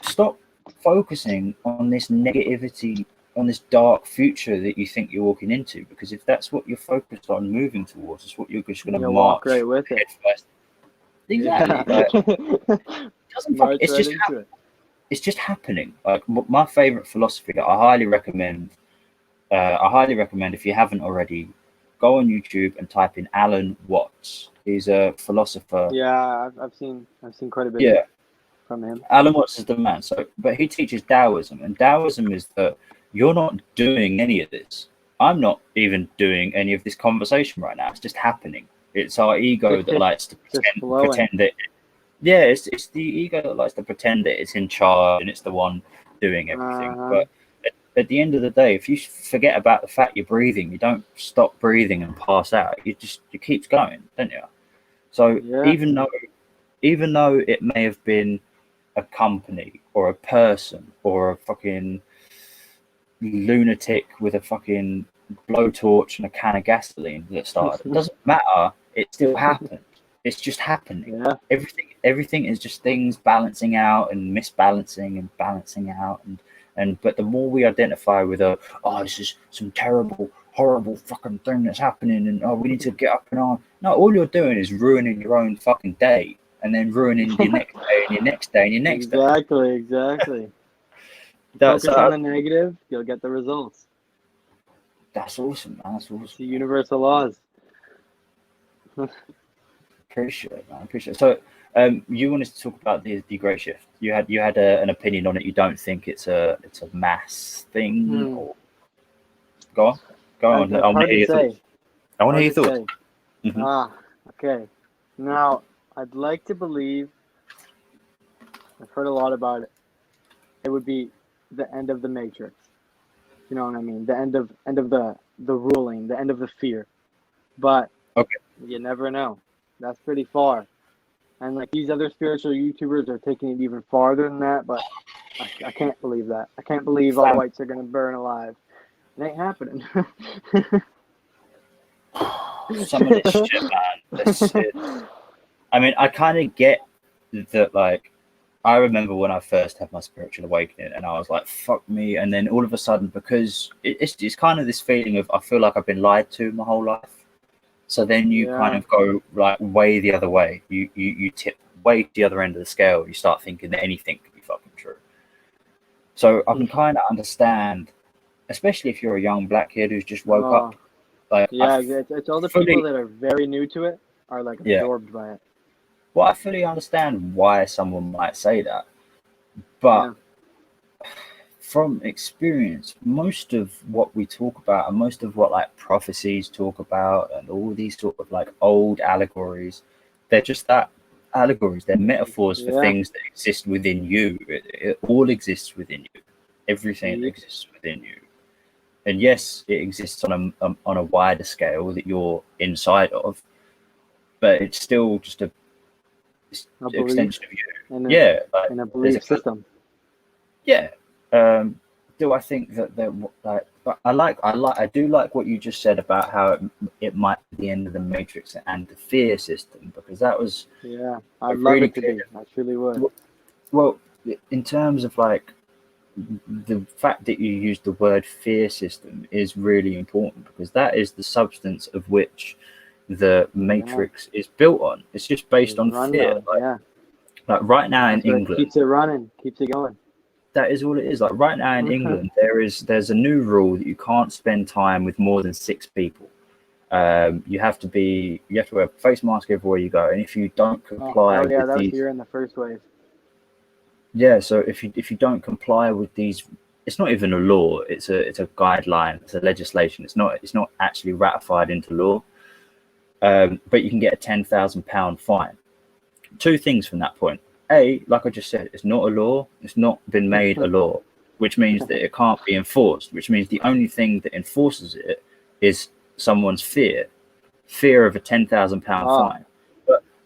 Stop focusing on this negativity, on this dark future that you think you're walking into, because if that's what you're focused on moving towards, it's what you're just going to walk march right with it. first. Exactly. Yeah. March It's right just into it. it's just happening. Like my favorite philosophy that I highly recommend if you haven't already, go on YouTube and type in Alan Watts. He's a philosopher. Yeah, I've seen quite a bit Yeah, from him. Alan Watts is the man. So, but he teaches Taoism, and Taoism is that you're not doing any of this. I'm not even doing any of this conversation right now. It's just happening. It's our ego that likes to pretend that. Yeah, it's the ego that likes to pretend that it's in charge and it's the one doing everything. But at the end of the day, if you forget about the fact you're breathing, you don't stop breathing and pass out. You keep going, don't you? So Yeah. even though it may have been a company or a person or a fucking lunatic with a fucking blowtorch and a can of gasoline that started, it doesn't matter. It still happened. It's just happening. Yeah. Everything is just things balancing out and misbalancing and balancing out, but the more we identify with this is some terrible, horrible fucking thing that's happening, and we need to get up and on. No, all you're doing is ruining your own fucking day, and then ruining your next day and your next day and your next day. Exactly. That's Focus on the negative, you'll get the results. That's awesome, man. That's awesome. It's the universal laws. Appreciate it, man. Appreciate it. So, you wanted to talk about the Great Shift. You had an opinion on it. You don't think it's a mass thing? Or... Go on. I want to hear your thoughts. I want to hear your thoughts. Mm-hmm. Okay. Now, I'd like to believe. I've heard a lot about it. It would be the end of the Matrix. You know what I mean? The end of the ruling, the end of the fear. But you never know. That's pretty far. And like these other spiritual YouTubers are taking it even farther than that, but I can't believe that. I can't believe all the whites are gonna burn alive. It ain't happening. Some of this shit, man. This shit. I mean, I kind of get that. Like, I remember when I first had my spiritual awakening, and I was like, "Fuck me!" And then all of a sudden, because it's kind of this feeling of I feel like I've been lied to my whole life. So then you kind of go like way the other way. You tip way to the other end of the scale. You start thinking that anything could be fucking true. So I can kind of understand, especially if you're a young black kid who's just woke up. Like it's all the people that are very new to it are like absorbed by it. Well, I fully understand why someone might say that, but from experience, most of what we talk about and most of what like prophecies talk about and all these sort of like old allegories, they're just that, allegories. They're metaphors for things that exist within you. It all exists within you. Everything exists within you. And yes, it exists on a wider scale that you're inside of, but it's still just a extension of you. In a belief system. Do I think that they're like? I do like what you just said about how it might be the end of the Matrix and the fear system, because that was I'd love it to be. I truly would. Well, in terms of like the fact that you use the word fear system is really important, because that is the substance of which the Matrix is built on. It's just based on fear. Like right now in England, keeps it running, keeps it going. That is all it is. Like right now in England, there's a new rule that you can't spend time with more than 6 people. You have to wear a face mask everywhere you go, and if you don't comply, that was here in the first wave. Yeah, so if you don't comply with these, it's not even a law. It's a guideline. It's a legislation. It's not actually ratified into law. But you can get a £10,000 fine. Two things from that point. A, like I just said, it's not a law. It's not been made a law, which means that it can't be enforced. Which means the only thing that enforces it is someone's fear of a £10,000 Ah, fine.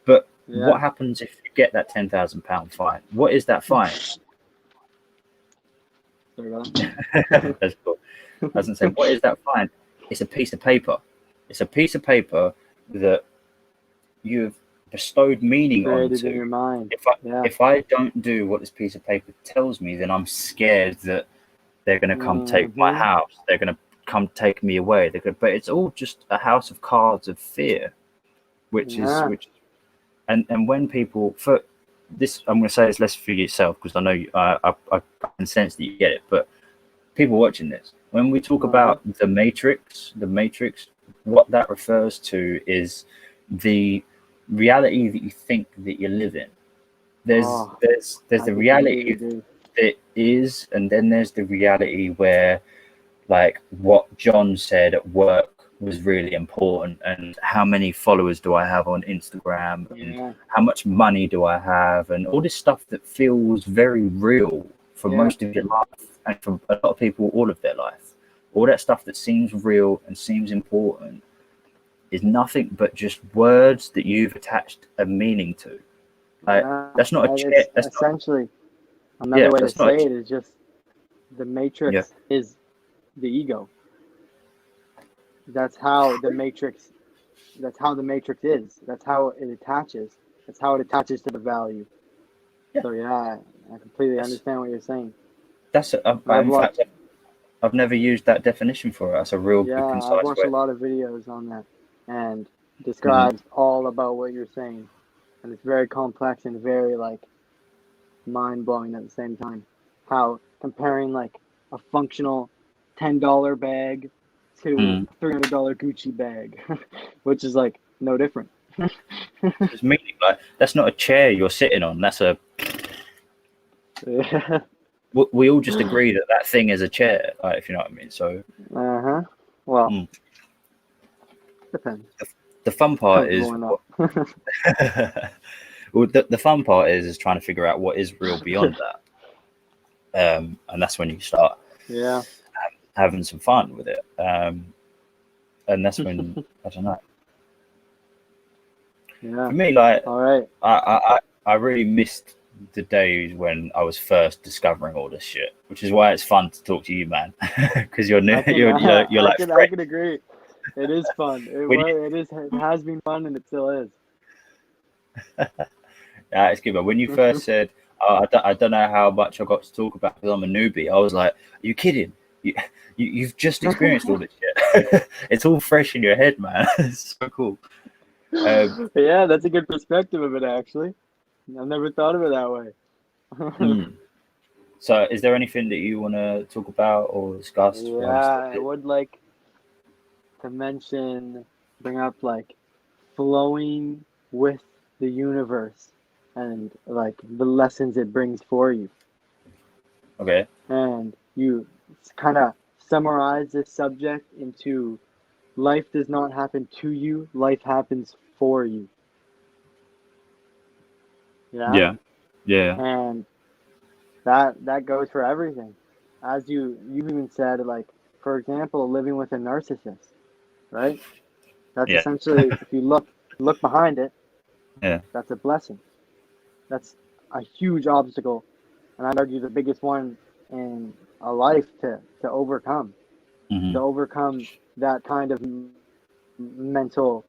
But yeah. what happens if you get that £10,000 fine? What is that fine? Sorry about that. That's cool. I was gonna say, what is that fine? It's a piece of paper. It's a piece of paper that you've bestowed meaning Created in onto. your mind. If I Yeah. if I don't do what this piece of paper tells me, then I'm scared that they're gonna come take my Hmm. house. They're gonna come take me away. But it's all just a house of cards of fear, Yeah. which and when people for this, I'm gonna say it's less for yourself because I know I can sense that you get it, but people watching this, when we talk Uh-huh. about the matrix, what that refers to is the reality that you think that you live in. Oh, There's I the completely reality agree. that is, and then there's the reality where, like what John said at work was really important, and how many followers do I have on Instagram, and Yeah. how much money do I have, and all this stuff that feels very real for Yeah. most of your life, and for a lot of people, all of their life. All that stuff that seems real and seems important is nothing but just words that you've attached a meaning to. Like Yeah. that's not a chair. It's That's not. essentially another Yeah, way to that's not. say it is just the Yeah, matrix is the ego. That's how the matrix that's how the matrix is. That's how it attaches. That's how it attaches to the value. yeah. So yeah, I completely That's understand what you're saying. I've in fact, watched I've never used that definition for it. That's a real yeah, good, I've concise watched a way. lot of videos on that and Hmm. describes all about what you're saying. And it's very complex and very like mind blowing at the same time. How comparing like a functional $10 bag to Mm. a $300 Gucci bag, which is like no different. It's meaning like that's not a chair you're sitting on. That's a. Yeah. We all just agree that that thing is a chair. Like, if you know what I mean. So Uh-huh. Well, mm. depends. The fun part Comfortable is or not. what. Well, the fun part is trying to figure out what is real beyond that, and that's when you start Yeah. having some fun with it. And that's when I don't know. Yeah. For me, like All right. I really missed the days when I was first discovering all this shit, which is why it's fun to talk to you, man, because you're new, I can you're like I fresh. can agree. It is fun. When you, It has been fun and it still is. it's good, but when you first said, oh, I don't know how much I got to talk about because I'm a newbie, I was like, are you kidding? You've just experienced all this shit. It's all fresh in your head, man. It's so cool. Um, Yeah, that's a good perspective of it actually. I've never thought of it that way. mm. So, is there anything that you want to talk about or discuss while I'm still Yeah, I here? would like to bring up like flowing with the universe and like the lessons it brings for you. Okay. And you kind of summarize this subject into life does not happen to you, life happens for you. Yeah? Yeah. Yeah. And that goes for everything. As you even said, like, for example, living with a narcissist, right? That's Yeah. essentially if you look behind it, Yeah. that's a blessing. That's a huge obstacle, and I'd argue the biggest one in a life to overcome, Hmm. to overcome that kind of mental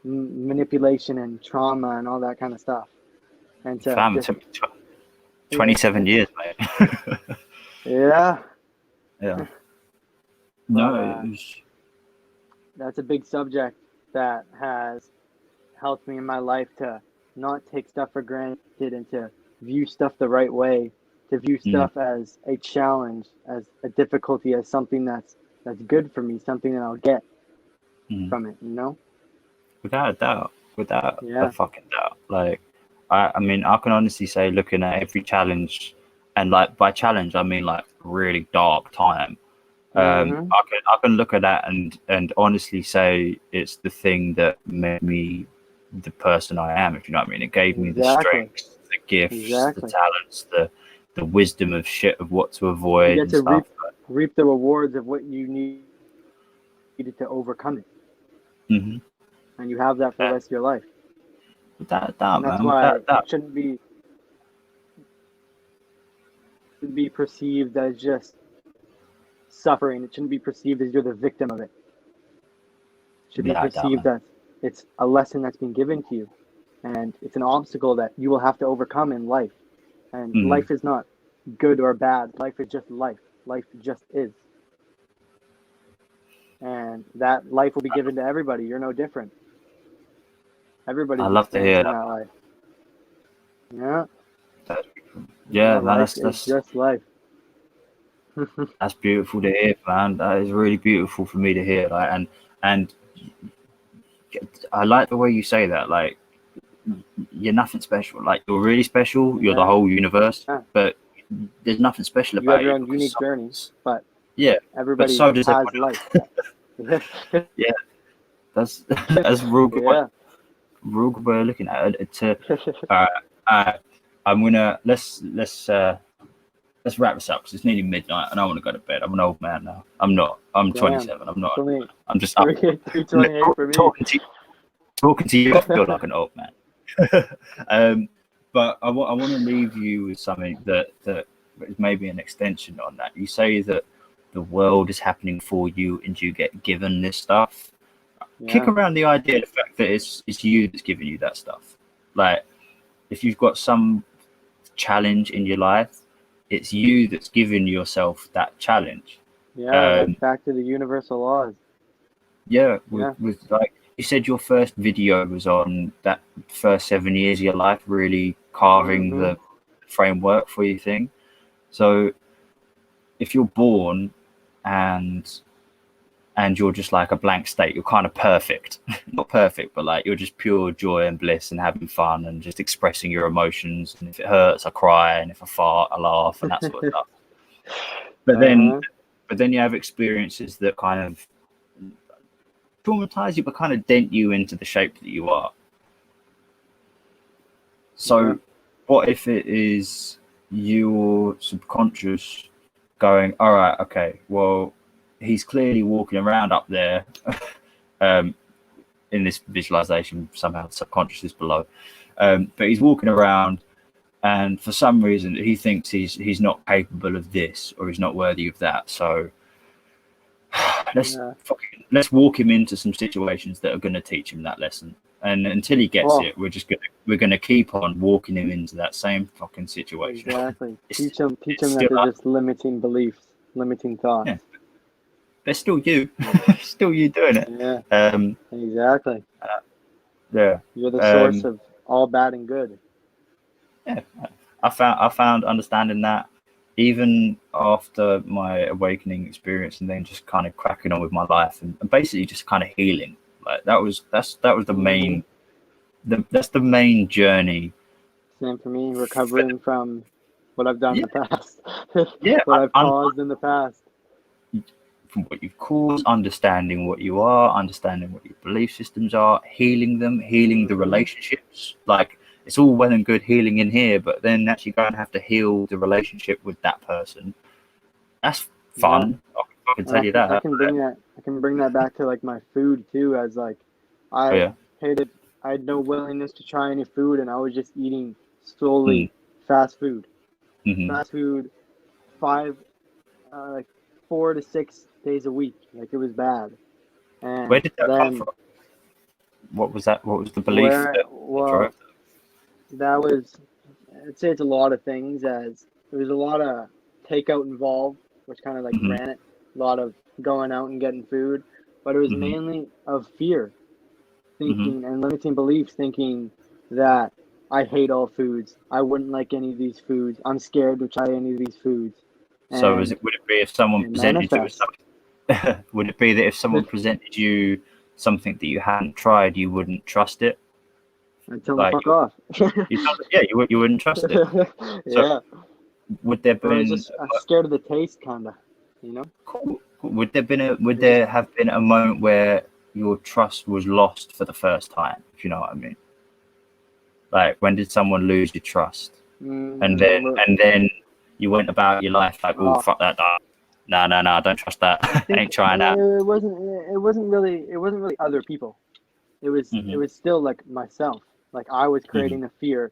manipulation and trauma and all that kind of stuff, and to Fam, it just took me yeah, 27 years, mate. yeah. Yeah. But No, it was. that's a big subject that has helped me in my life to not take stuff for granted and to view stuff the right way, to view Mm, stuff as a challenge, as a difficulty, as something that's good for me, something that I'll get mm. from it, you know? Without a doubt, without a Yeah. fucking doubt. Like, I mean, I can honestly say, looking at every challenge, and like by challenge, I mean like really dark time. I can look at that and honestly say it's the thing that made me the person I am. If you know what I mean, it gave me the Exactly. strengths, the gifts, the Exactly. talents, the wisdom of shit of what to You avoid get and to stuff. reap the rewards of what you needed to overcome it, Mm-hmm. and you have that for the Yeah. rest of your life. Without a And doubt, that's man. why Without a doubt. it shouldn't be perceived as just suffering. It shouldn't be perceived as you're the victim of it. It should be Without a doubt, perceived man. as it's a lesson that's been given to you, and it's an obstacle that you will have to overcome in life. And Mm-hmm. life is not good or bad. Life is just life. Life just is. And that life will be given to everybody. You're no different. I Everybody's love to hear experiencing that. that life. Yeah. That's, Yeah, yeah, man. life is just life. That's beautiful to hear, man. That is really beautiful for me to hear. Like, and I like the way you say that. Like, you're nothing special. Like, you're really special. You're the Yeah. whole universe, Yeah. but there's nothing special You have about your you own because unique someone journey, else. but Yeah, but everybody so does has everyone life. else. Yeah, that's that's a real good way, Yeah. real good way of looking at it. To uh, uh, I'm gonna let's wrap this up because it's nearly midnight and I want to go to bed. I'm an old man now. I'm not. I'm Damn. 27. I'm not. It's only I'm just up. 3:28 for me. Talking to you, I feel like an old man. But I want to leave you with something that is maybe an extension on that. You say that the world is happening for you and you get given this stuff. Kick Yeah. around the idea, the fact that it's you that's giving you that stuff. Like, if you've got some challenge in your life, it's you that's giving yourself that challenge. Yeah, Um, like back to the universal laws. yeah, Yeah. with like you said, your first video was on that first 7 years of your life, really carving Mm-hmm. the framework for your thing. So if you're born and you're just like a blank state, you're kind of perfect. Not perfect, but like you're just pure joy and bliss and having fun and just expressing your emotions. And if it hurts, I cry, and if I fart, I laugh, and that sort of stuff. But then Uh-huh. you have experiences that kind of traumatize you, but kind of dent you into the shape that you are. Yeah. So, what if it is your subconscious going, all right, okay, well, he's clearly walking around up there in this visualization, somehow the subconscious is below. But he's walking around, and for some reason, he thinks he's not capable of this or he's not worthy of that. So, Yeah. let's walk him into some situations that are going to teach him that lesson. And until he gets Oh, it, we're gonna keep on walking him into that same fucking situation. exactly. it's Teach them it's that still they're us. just limiting beliefs, limiting thoughts. Yeah, they're still you. Yeah. Still you doing it. Yeah. Um, Exactly. yeah. You're the source Um, of all bad and good. yeah. I found understanding that even after my awakening experience and then just kind of cracking on with my life and basically just kind of healing. Like that was the Mm-hmm. main that's the main journey. Same for me, For, recovering from what I've done in yeah, the past, yeah. what I've caused in the past. From what you've caused, understanding what you are, understanding what your belief systems are, healing them, healing the Mm-hmm. relationships. Like it's all well and good healing in here, but then actually going to have to heal the relationship with that person. That's Yeah. fun. I can And tell you that. I can bring that back to like my food too, as like Oh, I yeah. hated I had no willingness to try any food and I was just eating solely Mm. fast food. Hmm. Fast food five like 4 to 6 days a week. Like it was bad. Where And did that come then from? What was that? What was the belief where that drove well that was I'd say it's a lot of things as there was a lot of takeout involved, which kind of like that? Hmm. ran it. A lot of going out and getting food, but it was Hmm. mainly of fear, Hmm. thinking and limiting beliefs, thinking that I hate all foods. I wouldn't like any of these foods. I'm scared to try any of these foods, So and would it be if someone it presented you with manifests. something? Would it be that if someone presented you something that you hadn't tried, you wouldn't trust it? I tell them Like, fuck off. you wouldn't trust it. So Yeah. would there Or been just scared of the taste, kinda. You know? cool. Would there have been a moment where your trust was lost for the first time, if you know what I mean? Like, when did someone lose your trust? And then you went about your life like, oh, fuck that dog. No, don't trust that. I think Ain't trying that. it wasn't really other people. It was still like myself. Like I was creating a fear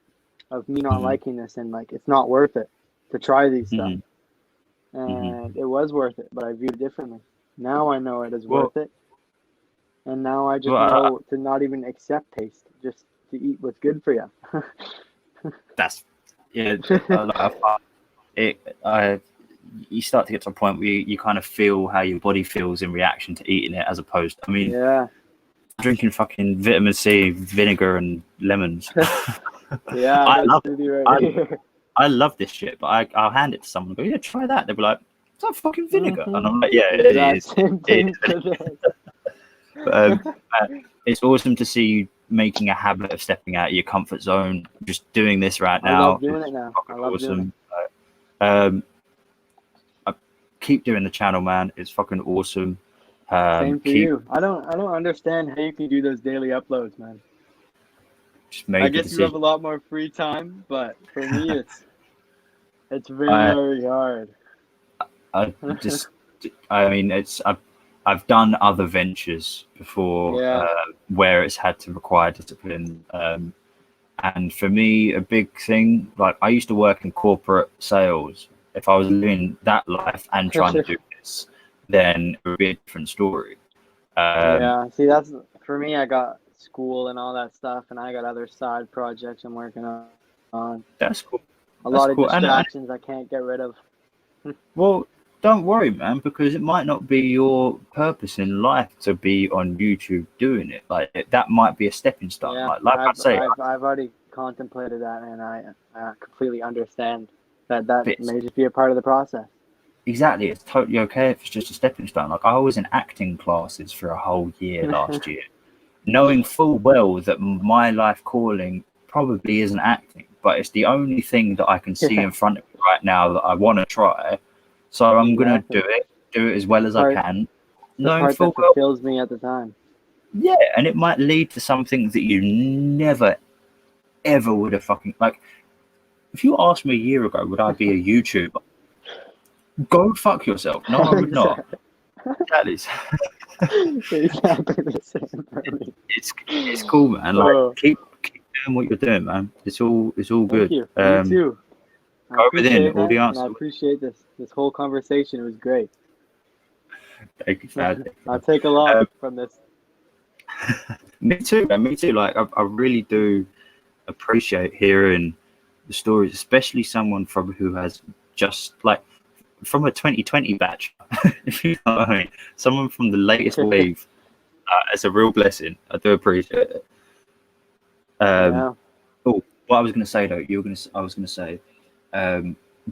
of me not liking this, and like it's not worth it to try these stuff. And it was worth it, but I viewed it differently. Now I know it is worth it, and now I just know to not even accept taste, just to eat what's good for you. That's yeah. You start to get to a point where you kind of feel how your body feels in reaction to eating it, as opposed to, I mean, drinking fucking vitamin C, vinegar, and lemons. Yeah, I love this shit, but I'll hand it to someone and go, yeah, try that. They'll be like, is that fucking vinegar? And I'm like, yeah, it is. Same thing for this. But, it's awesome to see you making a habit of stepping out of your comfort zone, just doing this right now. I love doing it now. I love doing it. I keep doing the channel, man. It's fucking awesome. Same for you. I don't understand how you can do those daily uploads, man. I guess you have a lot more free time, but for me, it's very hard. I've done other ventures before where it's had to require discipline. And for me, a big thing, like I used to work in corporate sales. If I was living that life and trying to do this, then it would be a different story. See, that's for me. I got school and all that stuff, and I got other side projects I'm working on. That's cool. A lot of distractions I can't get rid of. Well, don't worry, man, because it might not be your purpose in life to be on YouTube doing it. Like that might be a stepping stone. Yeah, I've already contemplated that, and I completely understand that may just be a part of the process. Exactly, it's totally okay if it's just a stepping stone. Like I was in acting classes for a whole year last year, knowing full well that my life calling probably isn't acting, but it's the only thing that I can see in front of me right now that I want to try. So I'm gonna do it as well as I can. Knowing full well, fulfills me at the time. Yeah, and it might lead to something that you never, ever would have fucking like. If you asked me a year ago, would I be a YouTuber? Go fuck yourself. No, I would not. That is exactly the same for me. It's cool, man. Like keep doing what you're doing, man. It's all good. Thank you. Me too. Go within all the answers. I appreciate this whole conversation. It was great. Thank you, Fad. I'll take a lot from this. Me too, man. Me too. Like I really do appreciate hearing the stories, especially someone who has just like from a 2020 batch. If you know what I mean, someone from the latest wave. It's a real blessing. I do appreciate it. Oh, what I was gonna say though, I was gonna say,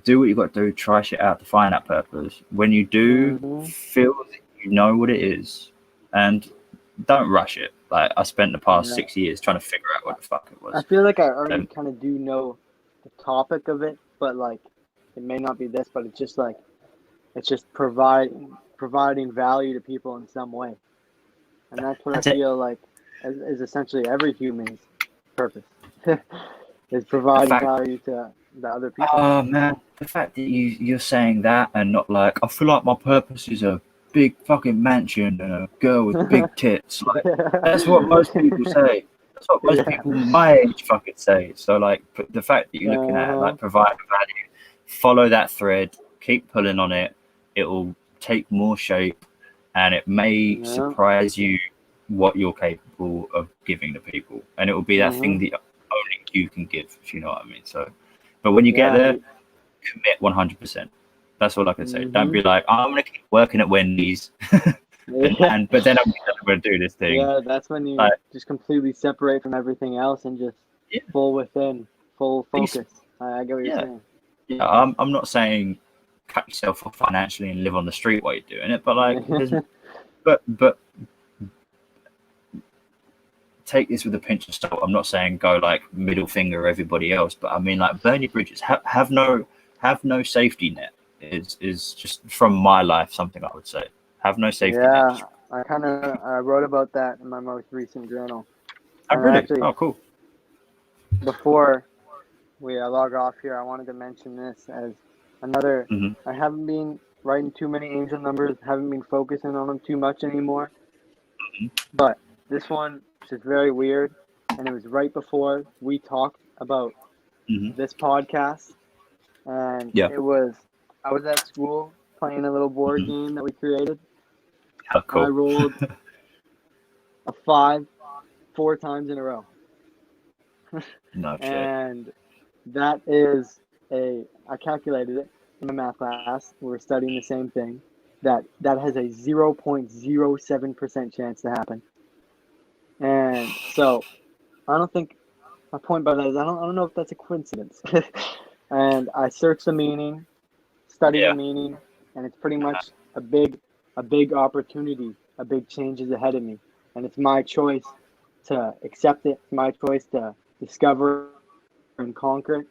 do what you got to do. Try shit out to find that purpose. When you do feel that you know what it is, and don't rush it. Like I spent the past 6 years trying to figure out what the fuck it was. I feel like I already kind of do know the topic of it, but like it may not be this, but it's just providing value to people in some way, and that's what I feel like is essentially every human's purpose is providing value to the other people. Oh man, the fact that you're saying that and not like I feel like my purpose is a big fucking mansion and a girl with big tits. Like that's what most people say. That's what most people my age fucking say. So like the fact that you're looking at it, like provide value, follow that thread, keep pulling on it. It will take more shape, and it may surprise you what you're capable of giving to people, and it will be that thing that only you can give, if you know what I mean. So, but when you get there, commit 100%. That's all I can say. Don't be like, I'm gonna keep working at Wendy's, but then I'm gonna do this thing. Yeah, that's when you just completely separate from everything else and just full focus. I get what you're saying. Yeah, I'm not saying cut yourself off financially and live on the street while you're doing it, but like, but take this with a pinch of salt. I'm not saying go like middle finger everybody else, but I mean like burn your bridges. Have no safety net is just from my life something I would say. Have no safety net. Yeah, I wrote about that in my most recent journal. Oh, And really? actually, Oh, cool. before we log off here, I wanted to mention this as another. Mhm. I haven't been writing too many angel numbers, haven't been focusing on them too much anymore. But this one is very weird, and it was right before we talked about Mhm. this podcast, and Yeah. I was at school playing a little board game that we created. How cool. I rolled a 5 4 times in a row. No shit. And that is I calculated it in my math class. We were studying the same thing. That has a 0.07% chance to happen. And so I don't think my point by that is I don't know if that's a coincidence. And I searched the meaning, studied the meaning, and it's pretty much a big opportunity, a big change is ahead of me. And it's my choice to accept it, it's my choice to discover and conquer it.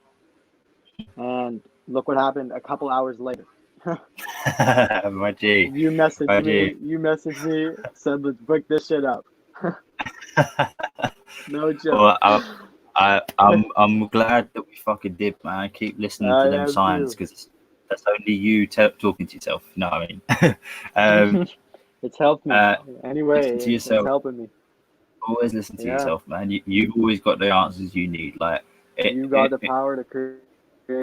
And look what happened a couple hours later. My G. You messaged me, said let's book this shit up. No joke. Well, I'm glad that we fucking did, man. I keep listening to them signs because that's only you talking to yourself. You know what I mean? It's helped me. Anyway, listen to yourself. It's helping me. Always listen to yourself, man. You've always got the answers you need. Like you got the power to create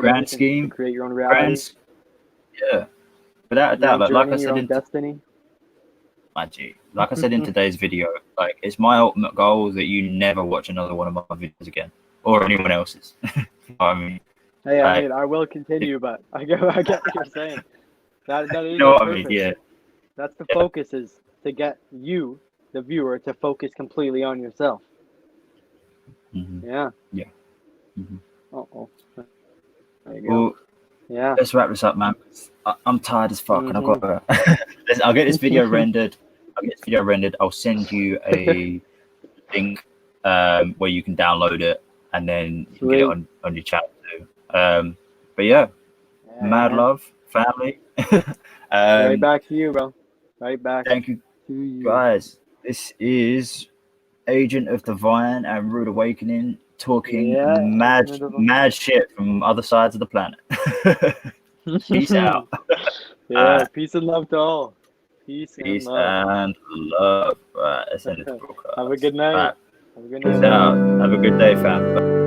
grand scheme, to create your own reality. Yeah, without a doubt. Like I said, destiny. My G. Like I said in today's video, like it's my ultimate goal that you never watch another one of my videos again, or anyone else's. You know what I mean? Hey, I will continue, but I get what you're saying. That is you know what purpose. I mean? Yeah. That's the focus, is to get you, the viewer, to focus completely on yourself. Mm-hmm. Yeah. Yeah. Mm-hmm. Uh-oh. There you well, go. Yeah. Let's wrap this up, man. I'm tired as fuck, and I've got to... I'll get this video rendered. I'll send you a link where you can download it, and then you can get it on your channel too. But yeah, mad love, family. Right back to you, bro. Right back. Thank you, guys. This is Agent of Divine and Rude Awakening talking mad shit from other sides of the planet. Peace out. Peace and love to all. Peace and love. Right, let's end this broadcast. Have a good night. Right. Peace out. Have a good day, fam.